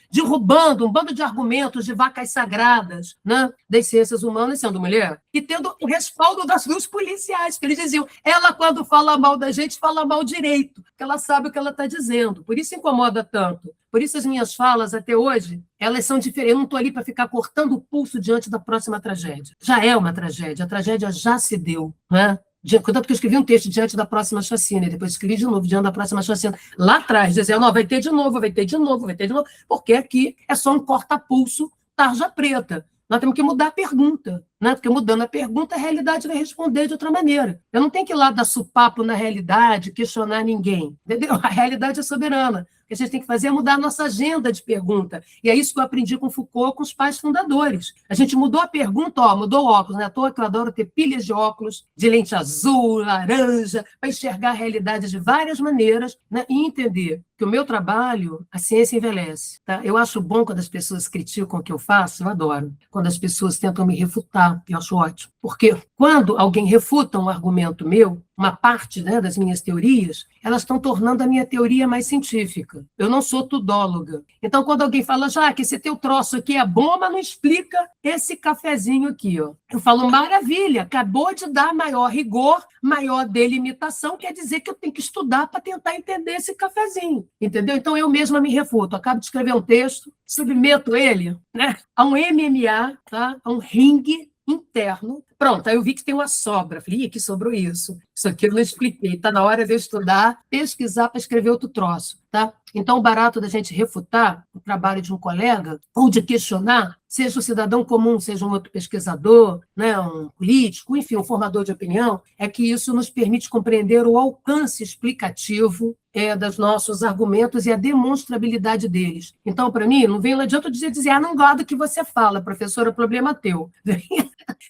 derrubando um bando de argumentos de vacas sagradas, né? Das ciências humanas, sendo mulher, e tendo o respaldo dos policiais, que eles diziam, ela quando fala mal da gente, fala mal direito, porque ela sabe o que ela está dizendo, por isso incomoda tanto. Por isso as minhas falas, até hoje, elas são diferentes. Eu não estou ali para ficar cortando o pulso diante da próxima tragédia. Já é uma tragédia, a tragédia já se deu. Né? Tanto que eu escrevi um texto diante da próxima chacina, e depois escrevi de novo diante da próxima chacina. Lá atrás, dizendo, não, vai ter de novo, vai ter de novo, vai ter de novo, porque aqui é só um corta-pulso, tarja preta. Nós temos que mudar a pergunta, né? Porque mudando a pergunta, a realidade vai responder de outra maneira. Eu não tenho que ir lá dar supapo na realidade, questionar ninguém, entendeu? A realidade é soberana. O que a gente tem que fazer é mudar a nossa agenda de pergunta. E é isso que eu aprendi com Foucault, com os pais fundadores. A gente mudou a pergunta, mudou o óculos, né? À toa que eu adoro ter pilhas de óculos, de lente azul, laranja, para enxergar a realidade de várias maneiras, né? E entender que o meu trabalho, a ciência envelhece. Tá? Eu acho bom quando as pessoas criticam o que eu faço, eu adoro. Quando as pessoas tentam me refutar, eu acho ótimo. Porque quando alguém refuta um argumento meu, uma parte, né, das minhas teorias, elas estão tornando a minha teoria mais científica. Eu não sou tudóloga. Então, quando alguém fala, já que esse teu troço aqui é bom, mas não explica esse cafezinho aqui. Ó. Eu falo, maravilha, acabou de dar maior rigor, maior delimitação, quer dizer que eu tenho que estudar para tentar entender esse cafezinho. Entendeu? Então, eu mesma me refuto. Acabo de escrever um texto, submeto ele, né, a um MMA, tá? A um ringue interno. Pronto, aí eu vi que tem uma sobra. Falei, que sobrou isso. Isso aqui eu não expliquei. Está na hora de eu estudar, pesquisar para escrever outro troço. Tá? Então, o barato da gente refutar o trabalho de um colega ou de questionar, seja um cidadão comum, seja um outro pesquisador, né, um político, enfim, um formador de opinião, é que isso nos permite compreender o alcance explicativo dos nossos argumentos e a demonstrabilidade deles. Então, para mim, não adianta eu dizer, não gosto do que você fala, professora, problema teu.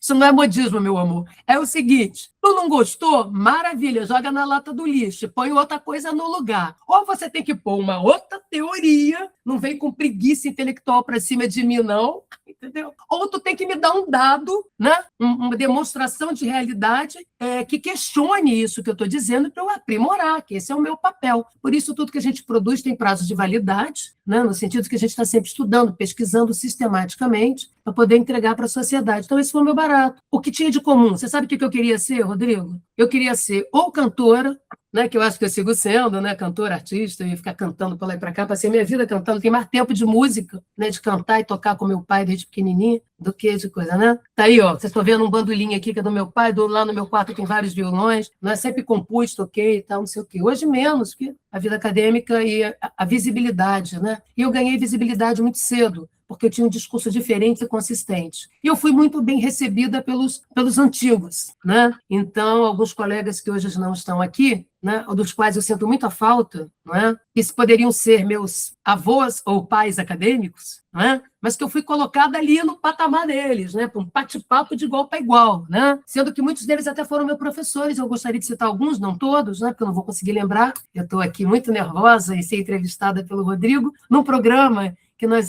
Isso não é modismo, meu amor. É o seguinte, tu não gostou? Maravilha, joga na lata do lixo, põe outra coisa no lugar. Ou você tem que pôr uma outra teoria, não vem com preguiça intelectual para cima de mim, não, entendeu? Ou tu tem que me dar um dado, né? Uma demonstração de realidade que questione isso que eu estou dizendo para eu aprimorar, que esse é o meu papel. Por isso, tudo que a gente produz tem prazo de validade, né? No sentido que a gente está sempre estudando, pesquisando sistematicamente para poder entregar para a sociedade. Então, esse foi o meu barato. O que tinha de comum? Você sabe o que eu queria ser, Rodrigo? Eu queria ser ou cantora, né, que eu acho que eu sigo sendo, né, cantora, artista, e ficar cantando para lá e para cá, passei minha vida cantando, tem mais tempo de música, né, de cantar e tocar com meu pai desde pequenininha, do que de coisa, né? Tá aí, ó, vocês estão vendo um bandolim aqui que é do meu pai, lá no meu quarto tem vários violões, né, sempre compus, toquei e tal, não sei o quê. Hoje menos, porque a vida acadêmica e a visibilidade, né? E eu ganhei visibilidade muito cedo, porque eu tinha um discurso diferente e consistente. E eu fui muito bem recebida pelos antigos, né? Então, alguns colegas que hoje não estão aqui, né, dos quais eu sinto muita falta, né, que poderiam ser meus avós ou pais acadêmicos, né, mas que eu fui colocada ali no patamar deles, né, para um bate-papo de igual para igual, né, sendo que muitos deles até foram meus professores. Eu gostaria de citar alguns, não todos, né, porque eu não vou conseguir lembrar. Eu estou aqui muito nervosa em ser entrevistada pelo Rodrigo num programa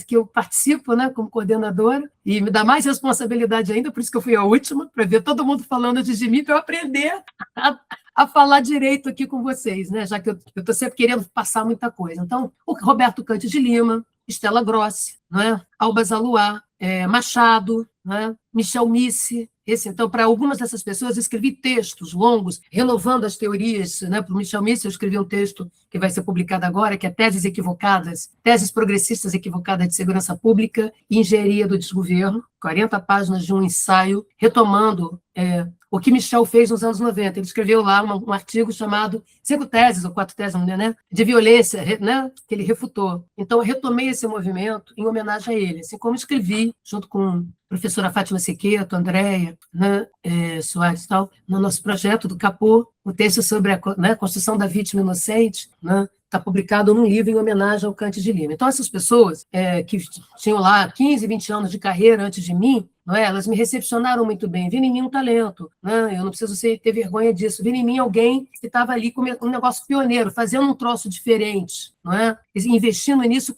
que eu participo, né, como coordenadora, e me dá mais responsabilidade ainda, por isso que eu fui a última, para ver todo mundo falando antes de mim, para eu aprender a falar direito aqui com vocês, né, já que eu estou sempre querendo passar muita coisa. Então, o Roberto Cante de Lima, Stella Grossi, né, Alba Zaluá, Machado, né, Michel Misse. Então, para algumas dessas pessoas, eu escrevi textos longos, renovando as teorias, né? Para o Michel Misse, eu escrevi um texto que vai ser publicado agora, que é Teses Progressistas Equivocadas de Segurança Pública e Engenharia do Desgoverno, 40 páginas de um ensaio, retomando o que Michel fez nos anos 90. Ele escreveu lá um artigo chamado 5 teses, ou 4 teses, né, de violência, né, que ele refutou. Então, eu retomei esse movimento em homenagem a ele, assim como escrevi, junto com a professora Fátima Sequeto, Andréia, né, Soares e tal, no nosso projeto do Capô, o texto sobre a, né, construção da vítima inocente, né, está publicado num livro em homenagem ao Cante de Lima. Então, essas pessoas que tinham lá 15, 20 anos de carreira antes de mim, não é? Elas me recepcionaram muito bem, viram em mim um talento, né? Eu não preciso ter vergonha disso, viram em mim alguém que estava ali com um negócio pioneiro, fazendo um troço diferente, não é? Investindo nisso,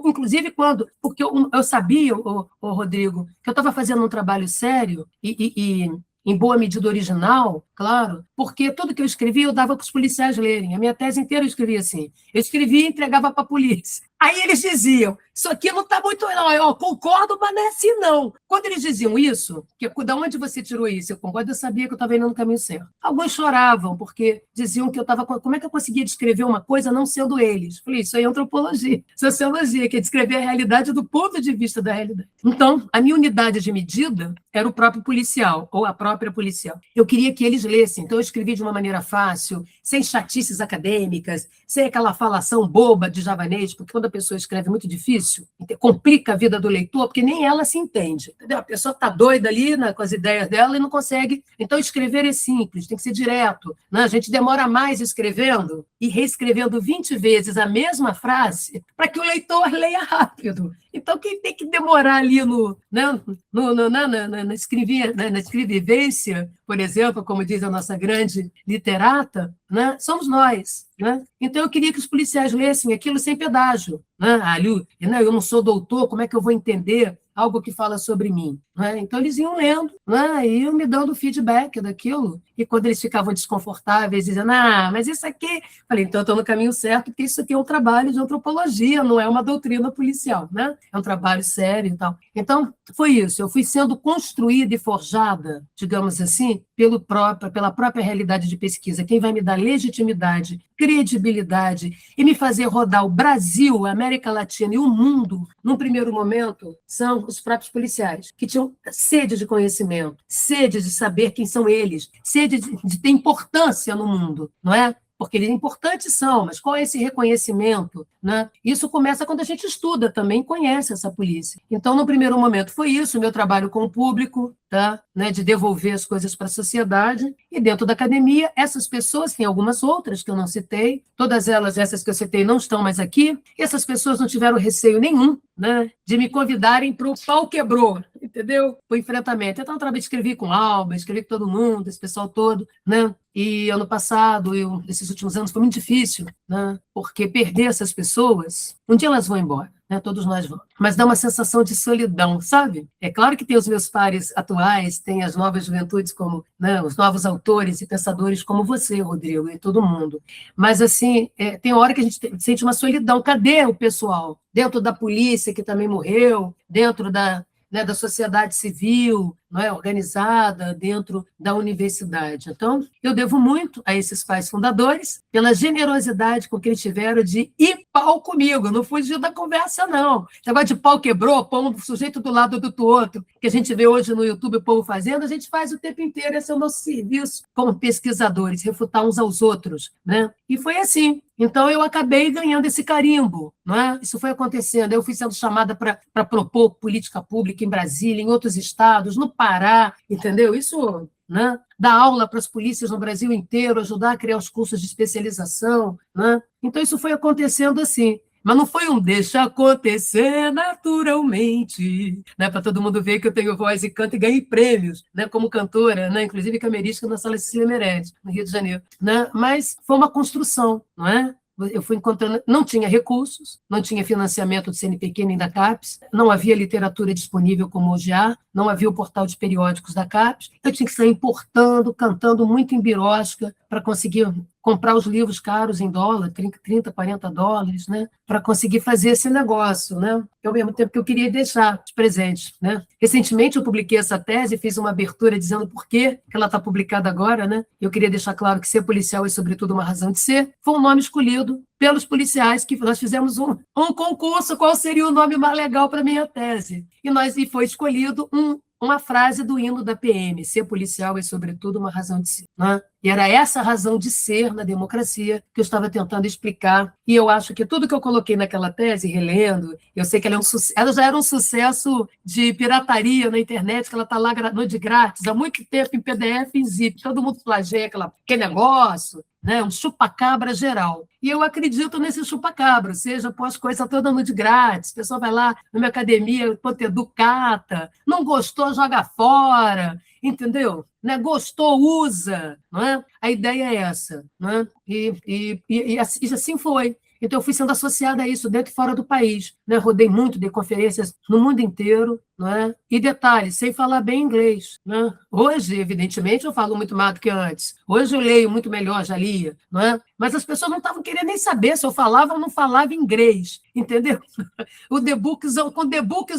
inclusive porque eu sabia, Rodrigo, que eu estava fazendo um trabalho sério e em boa medida original, claro, porque tudo que eu escrevia eu dava para os policiais lerem. A minha tese inteira eu escrevia assim. Eu escrevia e entregava para a polícia. Aí eles diziam, isso aqui não está muito... Não, eu concordo, mas não é assim, não. Quando eles diziam isso, da onde você tirou isso? Eu concordo, eu sabia que eu estava indo no caminho certo. Alguns choravam, porque diziam que eu estava... Como é que eu conseguia descrever uma coisa não sendo eles? Falei, isso aí é antropologia, sociologia, que é descrever a realidade do ponto de vista da realidade. Então, a minha unidade de medida era o próprio policial, ou a própria policial. Eu queria que eles lessem, então eu escrevi de uma maneira fácil, sem chatices acadêmicas, sem aquela falação boba de javanês, porque quando a pessoa escreve muito difícil, complica a vida do leitor, porque nem ela se entende. Entendeu? A pessoa está doida ali, né, com as ideias dela e não consegue. Então, escrever é simples, tem que ser direto. Né? A gente demora mais escrevendo e reescrevendo 20 vezes a mesma frase para que o leitor leia rápido. Então, quem tem que demorar ali na escrevivência, por exemplo, como diz a nossa grande literata, né, somos nós. Né? Então, eu queria que os policiais lessem aquilo sem pedágio. Né? Eu não sou doutor, como é que eu vou entender algo que fala sobre mim? Né? Então, eles iam lendo, né? E iam me dando feedback daquilo. E quando eles ficavam desconfortáveis, dizendo, mas isso aqui... Falei, então eu estou no caminho certo, porque isso aqui é um trabalho de antropologia, não é uma doutrina policial, né? É um trabalho sério e tal. Então, foi isso. Eu fui sendo construída e forjada, digamos assim, pela própria realidade de pesquisa. Quem vai me dar legitimidade, credibilidade e me fazer rodar o Brasil, a América Latina e o mundo, num primeiro momento, são os próprios policiais, que tinham sede de conhecimento, sede de saber quem são eles, sede de ter importância no mundo, não é? Porque eles importantes são, mas qual é esse reconhecimento? Né? Isso começa quando a gente estuda também, conhece essa polícia. Então, no primeiro momento, foi isso, o meu trabalho com o público, tá? Né? De devolver as coisas para a sociedade. E dentro da academia, essas pessoas, tem algumas outras que eu não citei, todas elas, essas que eu citei, não estão mais aqui, e essas pessoas não tiveram receio nenhum, né? De me convidarem para o pau quebrou, entendeu? O enfrentamento. Então, eu escrevi com Alba, escrevi com todo mundo, esse pessoal todo, né? E ano passado, esses últimos anos, foi muito difícil, né? Porque perder essas pessoas, um dia elas vão embora, né? Todos nós vamos. Mas dá uma sensação de solidão, sabe? É claro que tem os meus pares atuais, tem as novas juventudes, como, né, os novos autores e pensadores como você, Rodrigo, e todo mundo. Mas, assim, tem hora que a gente sente uma solidão. Cadê o pessoal? Dentro da polícia, que também morreu, dentro da sociedade civil, não é, organizada dentro da universidade. Então, eu devo muito a esses pais fundadores pela generosidade com que eles tiveram de ir pau comigo, não fugiu da conversa, não. Esse negócio de pau quebrou, pão um sujeito do lado do outro, que a gente vê hoje no YouTube o povo fazendo, a gente faz o tempo inteiro, esse é o nosso serviço como pesquisadores, refutar uns aos outros, né? E foi assim. Então, eu acabei ganhando esse carimbo, não é? Isso foi acontecendo. Eu fui sendo chamada para propor política pública em Brasília, em outros estados, no Pará, entendeu? Isso, né? Dar aula para as polícias no Brasil inteiro, ajudar a criar os cursos de especialização, né? Então, isso foi acontecendo assim. Mas não foi um deixa acontecer naturalmente, né? Para todo mundo ver que eu tenho voz e canto e ganhei prêmios, né? Como cantora, né? Inclusive camerística na Sala Cecília Meirelles, no Rio de Janeiro, né? Mas foi uma construção, não é? Eu fui encontrando, não tinha recursos, não tinha financiamento do CNPq nem da CAPES, não havia literatura disponível como hoje há, não havia o portal de periódicos da CAPES, eu tinha que sair importando, cantando muito em birosca para conseguir comprar os livros caros em dólar, 30, 40 dólares, né, para conseguir fazer esse negócio, né, ao mesmo tempo que eu queria deixar de presente, né. Recentemente eu publiquei essa tese, fiz uma abertura dizendo por que ela está publicada agora, né, eu queria deixar claro que ser policial é sobretudo uma razão de ser, foi um nome escolhido pelos policiais, que nós fizemos um concurso, qual seria o nome mais legal para a minha tese, e foi escolhido uma frase do hino da PM, ser policial é, sobretudo, uma razão de ser. Né? E era essa razão de ser na democracia que eu estava tentando explicar. E eu acho que tudo que eu coloquei naquela tese, relendo, eu sei que ela já era um sucesso de pirataria na internet, que ela está lá de grátis, há muito tempo em PDF e em zip. Todo mundo plageia aquele negócio, né? Um chupa-cabra geral. E eu acredito nesse chupa-cabra, ou seja, pôs coisa toda no de grátis, a pessoa vai lá na minha academia, conteúdo cata, não gostou, joga fora, entendeu? Né? Gostou, usa, não é? A ideia é essa, não é? E assim foi. Então, eu fui sendo associada a isso dentro e fora do país. Né? Rodei muito, dei conferências no mundo inteiro. Não é? E detalhe, sei falar bem inglês. Né? Hoje, evidentemente, eu falo muito mais do que antes. Hoje eu leio muito melhor, já lia. Não é? Mas as pessoas não estavam querendo nem saber se eu falava ou não falava inglês. Entendeu? Com The Books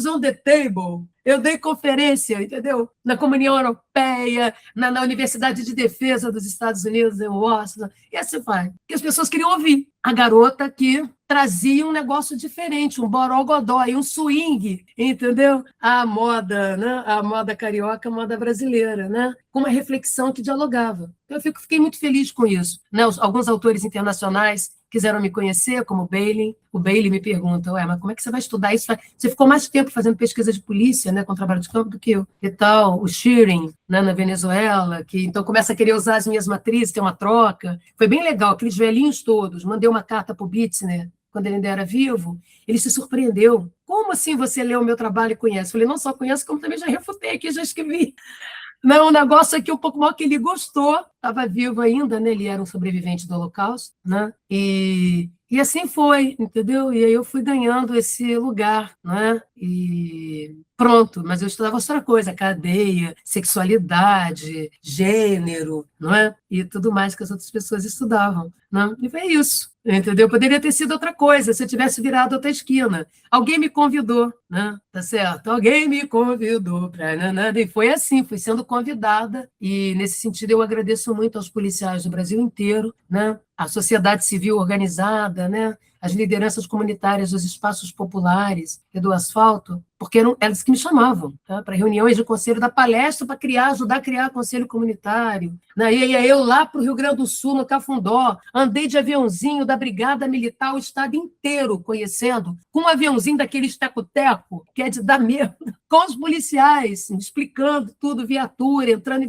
on the Table. Eu dei conferência, entendeu? Na Comunhão Europeia, na Universidade de Defesa dos Estados Unidos, em Washington, e assim vai. Porque as pessoas queriam ouvir a garota que trazia um negócio diferente, um borogodói, um swing, entendeu? A moda, né? A moda carioca, a moda brasileira, né? Com uma reflexão que dialogava. Eu fiquei muito feliz com isso. Né? Alguns autores internacionais quiseram me conhecer, como o Bailey. O Bailey me pergunta, mas como é que você vai estudar isso? Você ficou mais tempo fazendo pesquisa de polícia, né, com trabalho de campo, do que eu. E tal, o Shearing, né, na Venezuela, que então começa a querer usar as minhas matrizes, tem uma troca. Foi bem legal, aqueles velhinhos todos. Mandei uma carta para o Bitzner, quando ele ainda era vivo, ele se surpreendeu. Como assim você leu o meu trabalho e conhece? Eu falei, não só conheço, como também já refutei aqui, já escrevi. Não, um negócio aqui um pouco maior que ele gostou, estava vivo ainda, né? Ele era um sobrevivente do Holocausto, né? E assim foi, entendeu? E aí eu fui ganhando esse lugar, né? E pronto, mas eu estudava outra coisa, cadeia, sexualidade, gênero, não é? E tudo mais que as outras pessoas estudavam, né? E foi isso, entendeu? Poderia ter sido outra coisa, se eu tivesse virado outra esquina. Alguém me convidou, né? Tá certo? Alguém me convidou para nada, e foi assim, fui sendo convidada, e nesse sentido eu agradeço muito aos policiais do Brasil inteiro, né? A sociedade civil organizada, né? As lideranças comunitárias dos espaços populares e do asfalto, porque eram elas que me chamavam, tá? Para reuniões de conselho, da palestra para ajudar a criar conselho comunitário. Né? E aí eu lá para o Rio Grande do Sul, no Cafundó, andei de aviãozinho da Brigada Militar o estado inteiro conhecendo, com um aviãozinho daquele teco-teco, que é de dar medo, com os policiais, explicando tudo, viatura, entrando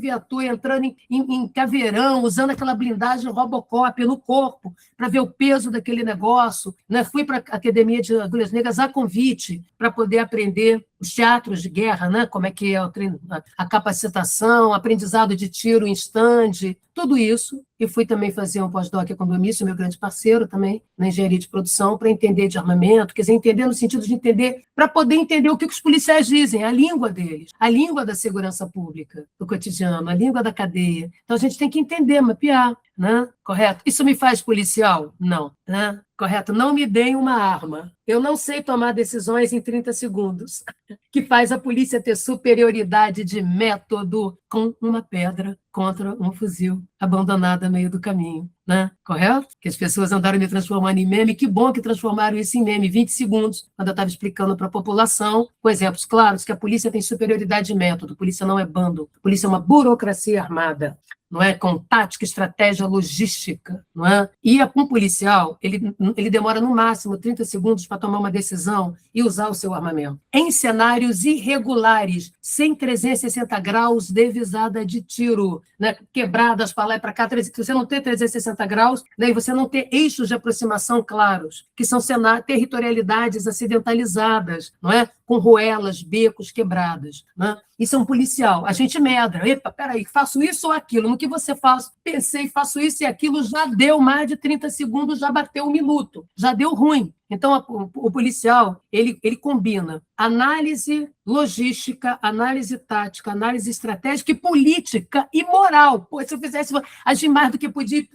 em caveirão, usando aquela blindagem Robocop no corpo, para ver o peso daquele negócio. Né? Fui para a Academia de Agulhas Negras a convite para poder aprender os teatros de guerra, né? Como é que é a capacitação, aprendizado de tiro em stand, tudo isso. E fui também fazer um pós-doc com o Domício, meu grande parceiro também, na engenharia de produção, para entender de armamento, quer dizer, entender no sentido de entender, para poder entender o que os policiais dizem, a língua deles, a língua da segurança pública, do cotidiano, a língua da cadeia. Então, a gente tem que entender, mapear, né? Correto? Isso me faz policial? Não. Né? correto? Não me deem uma arma. Eu não sei tomar decisões em 30 segundos, que faz a polícia ter superioridade de método com uma pedra contra um fuzil abandonado a meio do caminho, né? Correto? Que as pessoas andaram me transformando em meme. Que bom que transformaram isso em meme. 20 segundos, quando eu estava explicando para a população, com exemplos claros, que a polícia tem superioridade de método. A polícia não é bando. A polícia é uma burocracia armada, não é? Com tática, estratégia, logística, não é? E um policial, ele demora no máximo 30 segundos para tomar uma decisão e usar o seu armamento. Em cenários irregulares, sem 360 graus de visada de tiro, né? Quebradas para lá e para cá, se você não ter 360 graus, daí você não ter eixos de aproximação claros, que são territorialidades acidentalizadas, não é? Com ruelas, becos quebradas, né? Isso é um policial. A gente medra. Epa, peraí, faço isso ou aquilo? No que você faz? Pensei, faço isso e aquilo, já deu mais de 30 segundos, já bateu 1 minuto, já deu ruim. Então, o policial, ele combina análise logística, análise tática, análise estratégica e política e moral. Pô, se eu fizesse agir mais do que podia,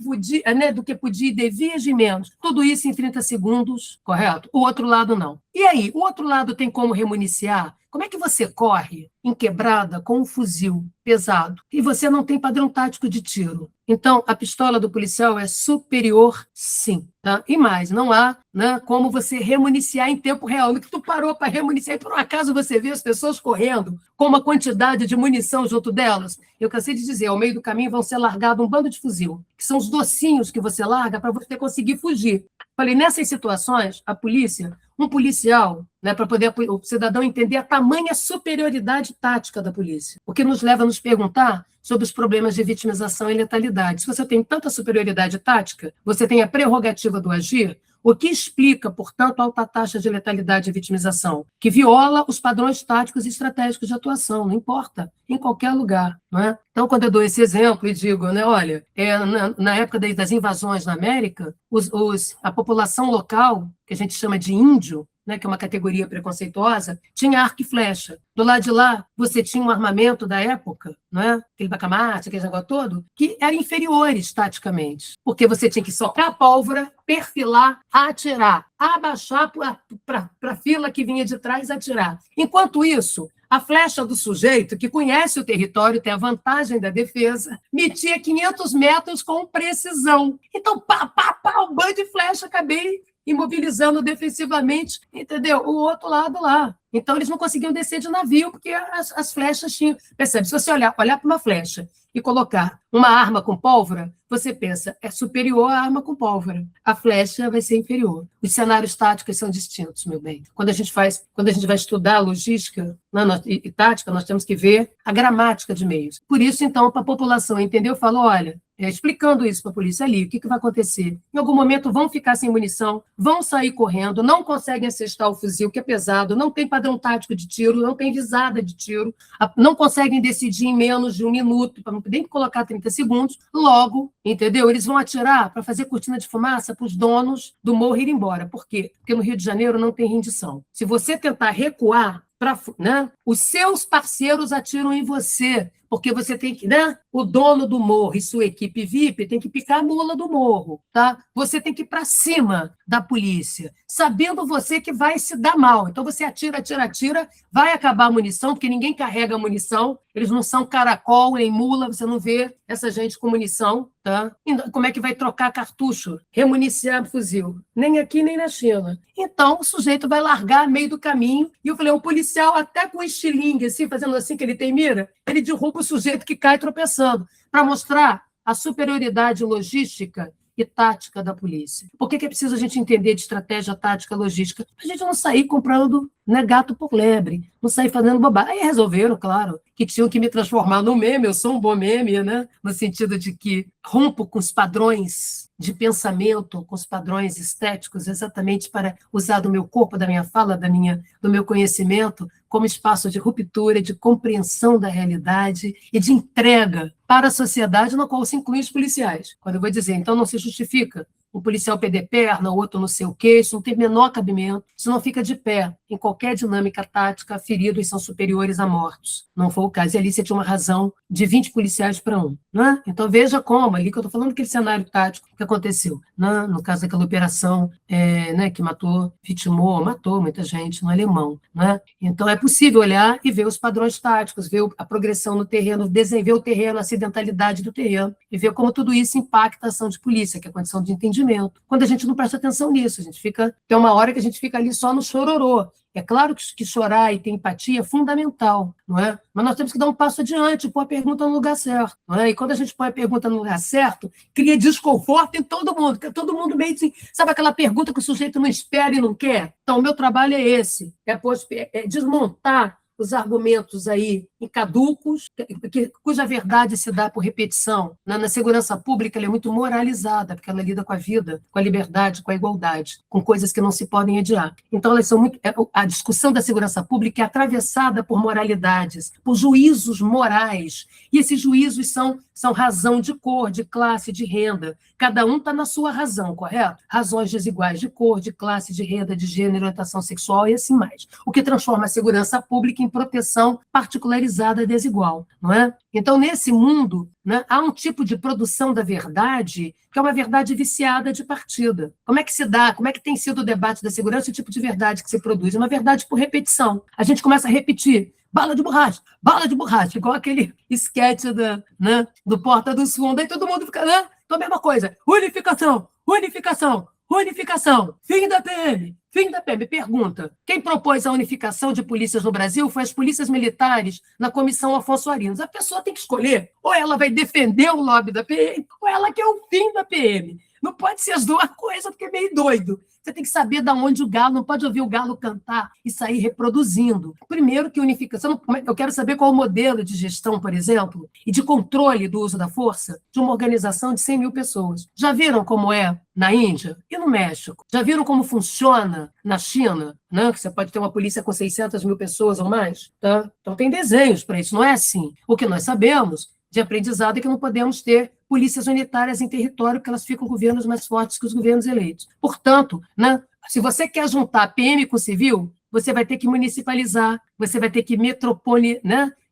né, do que podia e devia agir menos. Tudo isso em 30 segundos, correto? O outro lado não. E aí, o outro lado tem como remuniciar? Como é que você corre em quebrada com um fuzil pesado e você não tem padrão tático de tiro? Então, a pistola do policial é superior, sim. Tá? E mais, não há, né, como você remuniciar em tempo real. No que tu parou para remuniciar e por um acaso você vê as pessoas correndo com uma quantidade de munição junto delas. Eu cansei de dizer, ao meio do caminho vão ser largado um bando de fuzil, que são os docinhos que você larga para você conseguir fugir. Falei, nessas situações, a polícia, um policial, né, para poder o cidadão entender a tamanha superioridade tática da polícia, o que nos leva a nos perguntar sobre os problemas de vitimização e letalidade. Se você tem tanta superioridade tática, você tem a prerrogativa do agir, o que explica, portanto, a alta taxa de letalidade e vitimização, que viola os padrões táticos e estratégicos de atuação, não importa, em qualquer lugar. Não é? Então, quando eu dou esse exemplo e digo, né, olha, na época das invasões na América, a população local, que a gente chama de índio, né, que é uma categoria preconceituosa, tinha arco e flecha. Do lado de lá, você tinha um armamento da época, não é? Aquele bacamarte, aquele negócio todo, que eram inferiores taticamente, porque você tinha que socar a pólvora, perfilar, atirar, abaixar para a fila que vinha de trás atirar. Enquanto isso, a flecha do sujeito, que conhece o território, tem a vantagem da defesa, metia 500 metros com precisão. Então, um banho de flecha, acabei imobilizando defensivamente, entendeu? O outro lado lá. Então, eles não conseguiam descer de navio, porque as flechas tinham... Percebe? Se você olhar para uma flecha e colocar uma arma com pólvora, você pensa, é superior à arma com pólvora. A flecha vai ser inferior. Os cenários táticos são distintos, meu bem. Quando a gente vai estudar logística e tática, nós temos que ver a gramática de meios. Por isso, então, para a população entender, eu falo, olha, explicando isso para a polícia ali, o que vai acontecer? Em algum momento vão ficar sem munição, vão sair correndo, não conseguem assestar o fuzil, que é pesado, não tem padrão tático de tiro, não tem visada de tiro, não conseguem decidir em menos de 1 minuto, para não poder colocar 30 segundos, logo, entendeu? Eles vão atirar para fazer cortina de fumaça para os donos do morro ir embora. Por quê? Porque no Rio de Janeiro não tem rendição. Se você tentar recuar, né, os seus parceiros atiram em você, porque você tem que, né? O dono do morro e sua equipe VIP tem que picar a mula do morro, tá? Você tem que ir para cima da polícia, sabendo você que vai se dar mal. Então você atira, vai acabar a munição, porque ninguém carrega munição, eles não são caracol nem mula, você não vê essa gente com munição, tá? E como é que vai trocar cartucho, remuniciar fuzil? Nem aqui, nem na China. Então o sujeito vai largar a meio do caminho, e eu falei, um policial até com estilingue, assim, fazendo assim que ele tem mira, ele derruba o sujeito que cai tropeçando, para mostrar a superioridade logística e tática da polícia. Por que é preciso a gente entender de estratégia tática logística? Para a gente não sair comprando, né, gato por lebre, não sair fazendo bobagem. Aí resolveram, claro, que tinham que me transformar num meme, eu sou um bom meme, né? No sentido de que rompo com os padrões de pensamento, com os padrões estéticos, exatamente para usar do meu corpo, da minha fala, do meu conhecimento, como espaço de ruptura, de compreensão da realidade e de entrega para a sociedade, na qual se incluem os policiais. Quando eu vou dizer, então não se justifica o policial perder perna, o outro não sei o quê, isso não tem menor cabimento, isso não fica de pé. em qualquer dinâmica tática, feridos são superiores a mortos. Não foi o caso. E ali você tinha uma razão de 20 policiais para 1. Né? Então, veja como, ali que eu estou falando daquele cenário tático que aconteceu. Né? No caso daquela operação né, que matou muita gente no Alemão. Né? Então, é possível olhar e ver os padrões táticos, ver a progressão no terreno, ver o terreno, a acidentalidade do terreno, e ver como tudo isso impacta a ação de polícia, que é a condição de entendimento. Quando a gente não presta atenção nisso, tem uma hora que a gente fica ali só no chororô. É claro que chorar e ter empatia é fundamental, não é? Mas nós temos que dar um passo adiante, pôr a pergunta no lugar certo, não é? E quando a gente põe a pergunta no lugar certo, cria desconforto em todo mundo, porque todo mundo meio assim, sabe aquela pergunta que o sujeito não espera e não quer? Então, o meu trabalho é esse, é desmontar os argumentos aí caducos, cuja verdade se dá por repetição. Na segurança pública, ela é muito moralizada, porque ela lida com a vida, com a liberdade, com a igualdade, com coisas que não se podem adiar. Então, elas são muito. A discussão da segurança pública é atravessada por moralidades, por juízos morais. E esses juízos são razão de cor, de classe, de renda. Cada um está na sua razão, correto? Razões desiguais de cor, de classe, de renda, de gênero, orientação sexual e assim mais. O que transforma a segurança pública em proteção particularizada desigual, não é? Então, nesse mundo, né, há um tipo de produção da verdade que é uma verdade viciada de partida. Como é que se dá? Como é que tem sido o debate da segurança e o tipo de verdade que se produz? É uma verdade por repetição. A gente começa a repetir bala de borracha, igual aquele esquete do Porta dos Fundos, aí todo mundo fica, né? Então, a mesma coisa, unificação, fim da PM. Pergunta, quem propôs a unificação de polícias no Brasil foi as polícias militares na Comissão Afonso Arinos. A pessoa tem que escolher, ou ela vai defender o lobby da PM, ou ela quer o fim da PM. Não pode ser as duas coisas, porque é meio doido. Você tem que saber de onde o galo, não pode ouvir o galo cantar e sair reproduzindo. Primeiro que unificação, eu quero saber qual é o modelo de gestão, por exemplo, e de controle do uso da força de uma organização de 100 mil pessoas. Já viram como é na Índia e no México? Já viram como funciona na China? Né? Que você pode ter uma polícia com 600 mil pessoas ou mais? Tá? Então tem desenhos para isso, não é assim. O que nós sabemos de aprendizado é que não podemos ter polícias unitárias em território, porque elas ficam governos mais fortes que os governos eleitos. Portanto, né, se você quer juntar PM com civil, você vai ter que municipalizar, você vai ter que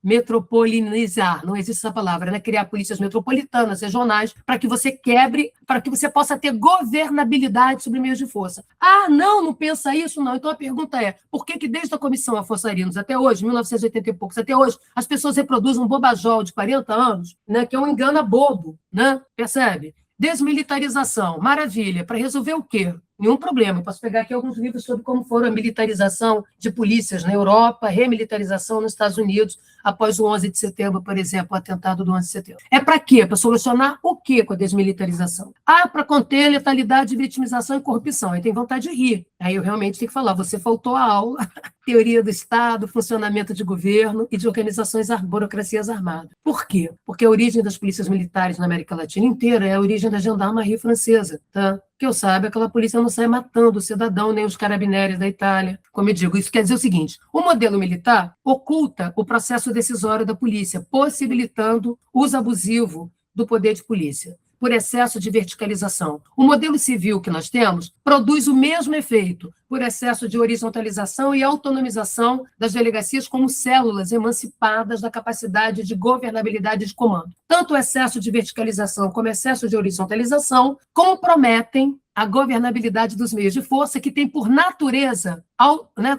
metropolinizar, não existe essa palavra, né? Criar polícias metropolitanas, regionais, para que você quebre, para que você possa ter governabilidade sobre meios de força. Ah, não pensa isso, não. Então a pergunta é, por que desde a Comissão Afonso Arinos até hoje, 1980 e poucos, até hoje, as pessoas reproduzem um bobajol de 40 anos, né, que é um engano bobo, né? Percebe? Desmilitarização, maravilha. Para resolver o quê? Nenhum problema. Eu posso pegar aqui alguns livros sobre como foram a militarização de polícias na Europa, remilitarização nos Estados Unidos, após o 11 de setembro, por exemplo, o atentado do 11 de setembro. É para quê? Para solucionar o quê com a desmilitarização? Ah, para conter letalidade, vitimização e corrupção. Aí tem vontade de rir. Aí eu realmente tenho que falar, você faltou a aula, teoria do Estado, funcionamento de governo e de organizações, burocracias armadas. Por quê? Porque a origem das polícias militares na América Latina inteira é a origem da gendarmerie francesa, tá? Que eu saiba, aquela polícia não sai matando o cidadão, nem os carabinieri da Itália. Como eu digo, isso quer dizer o seguinte, o modelo militar oculta o processo decisório da polícia, possibilitando o uso abusivo do poder de polícia, por excesso de verticalização. O modelo civil que nós temos produz o mesmo efeito, por excesso de horizontalização e autonomização das delegacias como células emancipadas da capacidade de governabilidade de comando. Tanto o excesso de verticalização como o excesso de horizontalização comprometem a governabilidade dos meios de força, que tem por natureza,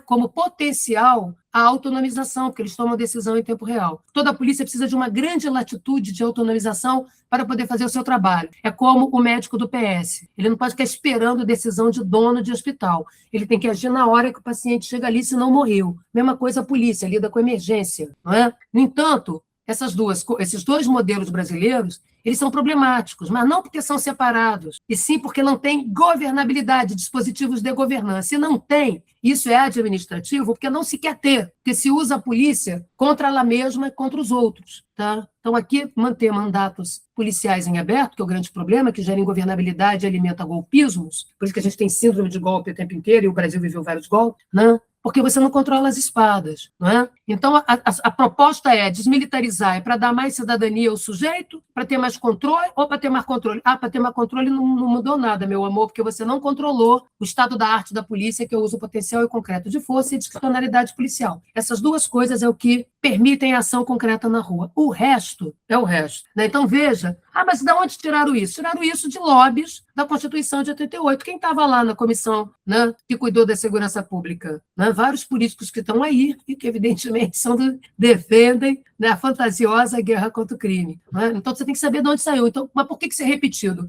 como potencial, a autonomização, porque eles tomam decisão em tempo real. Toda a polícia precisa de uma grande latitude de autonomização para poder fazer o seu trabalho. É como o médico do PS. Ele não pode ficar esperando decisão de dono de hospital. Ele tem que agir na hora que o paciente chega ali, senão morreu. Mesma coisa a polícia, lida com emergência. Não é? No entanto, esses dois modelos brasileiros, eles são problemáticos, mas não porque são separados, e sim porque não tem governabilidade, dispositivos de governança. Se não tem, isso é administrativo, porque não se quer ter, porque se usa a polícia contra ela mesma e contra os outros. Tá? Então, aqui, manter mandatos policiais em aberto, que é o grande problema, que gera ingovernabilidade e alimenta golpismos, por isso que a gente tem síndrome de golpe o tempo inteiro, e o Brasil viveu vários golpes, né? porque você não controla as espadas, não é? Então, a proposta é desmilitarizar, é para dar mais cidadania ao sujeito, para ter mais controle ou para ter mais controle? Para ter mais controle não mudou nada, meu amor, porque você não controlou o estado da arte da polícia, que é o uso potencial e concreto de força e discricionariedade policial. Essas duas coisas é o que permitem a ação concreta na rua. O resto é o resto, né? Então, veja, mas de onde tiraram isso? Tiraram isso de lobbies da Constituição de 88. Quem estava lá na comissão, né, que cuidou da segurança pública? Né? Vários políticos que estão aí e que, evidentemente, defendem, né, a fantasiosa guerra contra o crime. Né? Então, você tem que saber de onde saiu. Então, mas por que isso é repetido?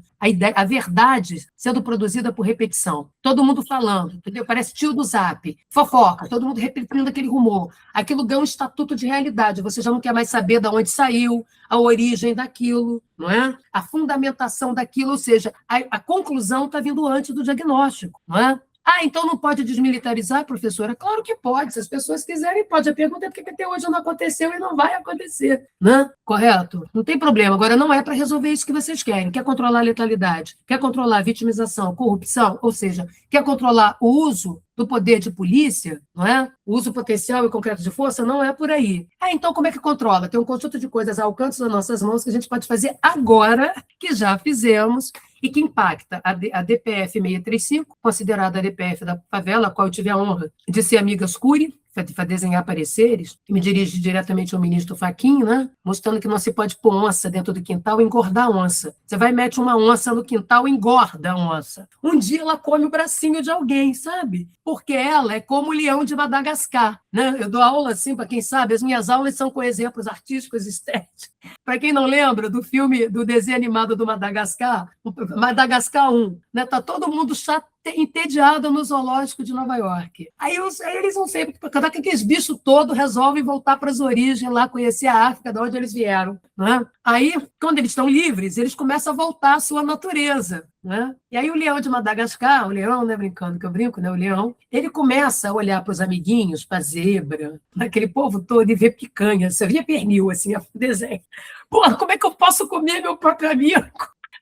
A verdade sendo produzida por repetição. Todo mundo falando, entendeu? Parece tio do Zap, fofoca, todo mundo repetindo aquele rumor. Aquilo ganha um estatuto de realidade. Você já não quer mais saber de onde saiu, a origem daquilo, não é? A fundamentação daquilo, ou seja, a conclusão está vindo antes do diagnóstico, não é? Então não pode desmilitarizar, professora? Claro que pode, se as pessoas quiserem, pode. A pergunta é por que até hoje não aconteceu e não vai acontecer, né? Correto? Não tem problema. Agora, não é para resolver isso que vocês querem. Quer controlar a letalidade? Quer controlar a vitimização, corrupção? Ou seja, quer controlar o uso do poder de polícia, não é? O uso potencial e concreto de força? Não é por aí. Então como é que controla? Tem um conjunto de coisas ao alcance das nossas mãos que a gente pode fazer agora, que já fizemos, e que impacta a DPF 635, considerada a DPF da favela, a qual eu tive a honra de ser amiga Scuri, para desenhar pareceres, que me dirige diretamente ao ministro Fachin, né? Mostrando que não se pode pôr onça dentro do quintal e engordar a onça. Você vai e mete uma onça no quintal e engorda a onça. Um dia ela come o bracinho de alguém, sabe? Porque ela é como o leão de Madagascar, né? Eu dou aula assim, para quem sabe, as minhas aulas são com exemplos artísticos e estéticos. Para quem não lembra do filme, do desenho animado do Madagascar, Madagascar 1, né? Tá todo mundo chato, entediado no zoológico de Nova York. Aí eles não sei, cada que aqueles bichos todos resolvem voltar para as origens, lá conhecer a África, de onde eles vieram. Né? Aí, quando eles estão livres, eles começam a voltar à sua natureza. Né? E aí o leão de Madagascar, o leão, não é brincando que eu brinco, né? O leão, ele começa a olhar para os amiguinhos, para a zebra, aquele povo todo, e vê picanha. Você via pernil, assim, a desenho. Porra, como é que eu posso comer meu próprio amigo?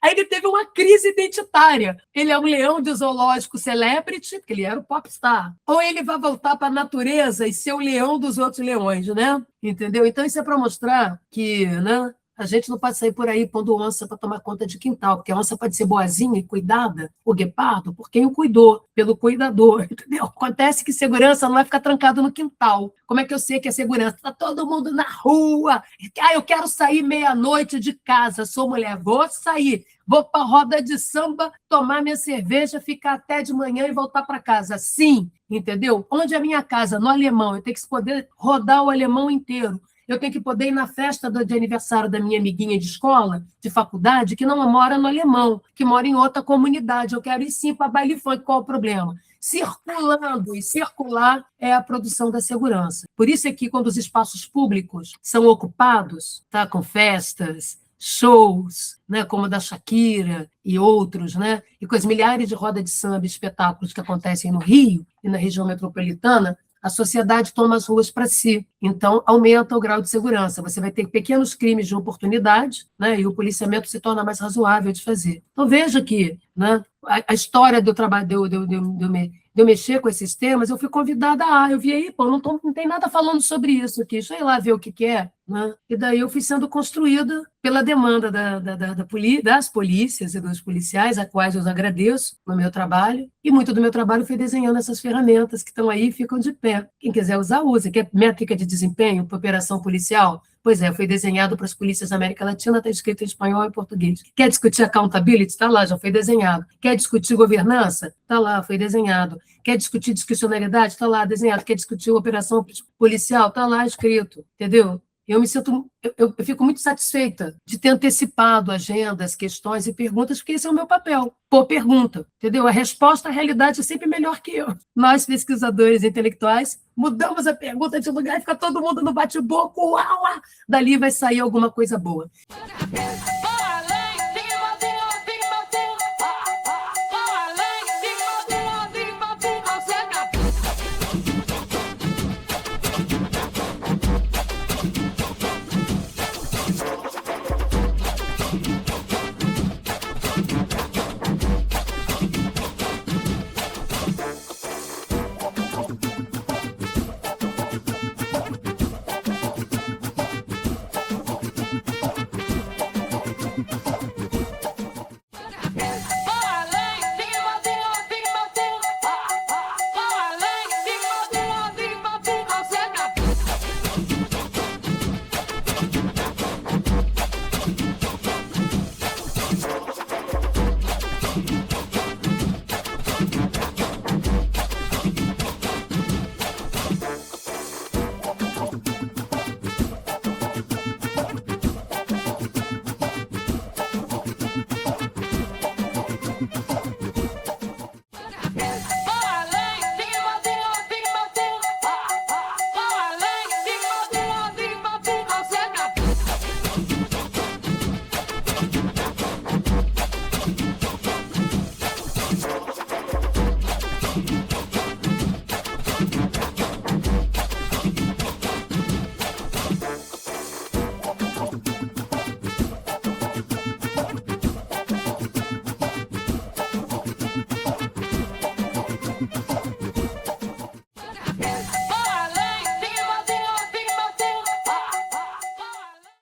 Aí ele teve uma crise identitária. Ele é um leão de zoológico celebrity, porque ele era o popstar. Ou ele vai voltar para a natureza e ser o leão dos outros leões, né? Entendeu? Então, isso é para mostrar que, né, a gente não pode sair por aí pondo onça para tomar conta de quintal, porque a onça pode ser boazinha e cuidada, o guepardo, por quem o cuidou, pelo cuidador, entendeu? Acontece que segurança não vai ficar trancado no quintal. Como é que eu sei que é segurança? Está todo mundo na rua. Eu quero sair meia-noite de casa, sou mulher, vou sair. Vou para a roda de samba, tomar minha cerveja, ficar até de manhã e voltar para casa. Sim, entendeu? Onde é a minha casa? No Alemão. Eu tenho que poder rodar o Alemão inteiro. Eu tenho que poder ir na festa de aniversário da minha amiguinha de escola, de faculdade, que não mora no Alemão, que mora em outra comunidade. Eu quero ir sim para baile funk. Qual o problema? Circulando, e circular é a produção da segurança. Por isso é que quando os espaços públicos são ocupados, tá, com festas, shows, né, como o da Shakira e outros, né, e com as milhares de rodas de samba e espetáculos que acontecem no Rio e na região metropolitana, a sociedade toma as ruas para si. Então, aumenta o grau de segurança. Você vai ter pequenos crimes de oportunidade, né, e o policiamento se torna mais razoável de fazer. Então, veja que, né, a história do trabalho, de eu mexer com esses temas, eu fui convidada eu vi aí, não tem nada falando sobre isso aqui, deixa eu ir lá ver o que é. Né? E daí eu fui sendo construída pela demanda das polícias e dos policiais, a quais eu agradeço no meu trabalho, e muito do meu trabalho foi desenhando essas ferramentas que estão aí e ficam de pé. Quem quiser usar, usa. Quer métrica de desempenho para operação policial? Pois é, foi desenhado para as polícias da América Latina, está escrito em espanhol e português. Quer discutir accountability? Está lá, já foi desenhado. Quer discutir governança? Está lá, foi desenhado. Quer discutir discricionariedade? Está lá, desenhado. Quer discutir operação policial? Está lá, escrito. Entendeu? Eu fico muito satisfeita de ter antecipado agendas, questões e perguntas, porque esse é o meu papel. Pô, pergunta, entendeu? A resposta à realidade é sempre melhor que eu. Nós, pesquisadores intelectuais, mudamos a pergunta de lugar e fica todo mundo no bate-boca, uau, dali vai sair alguma coisa boa.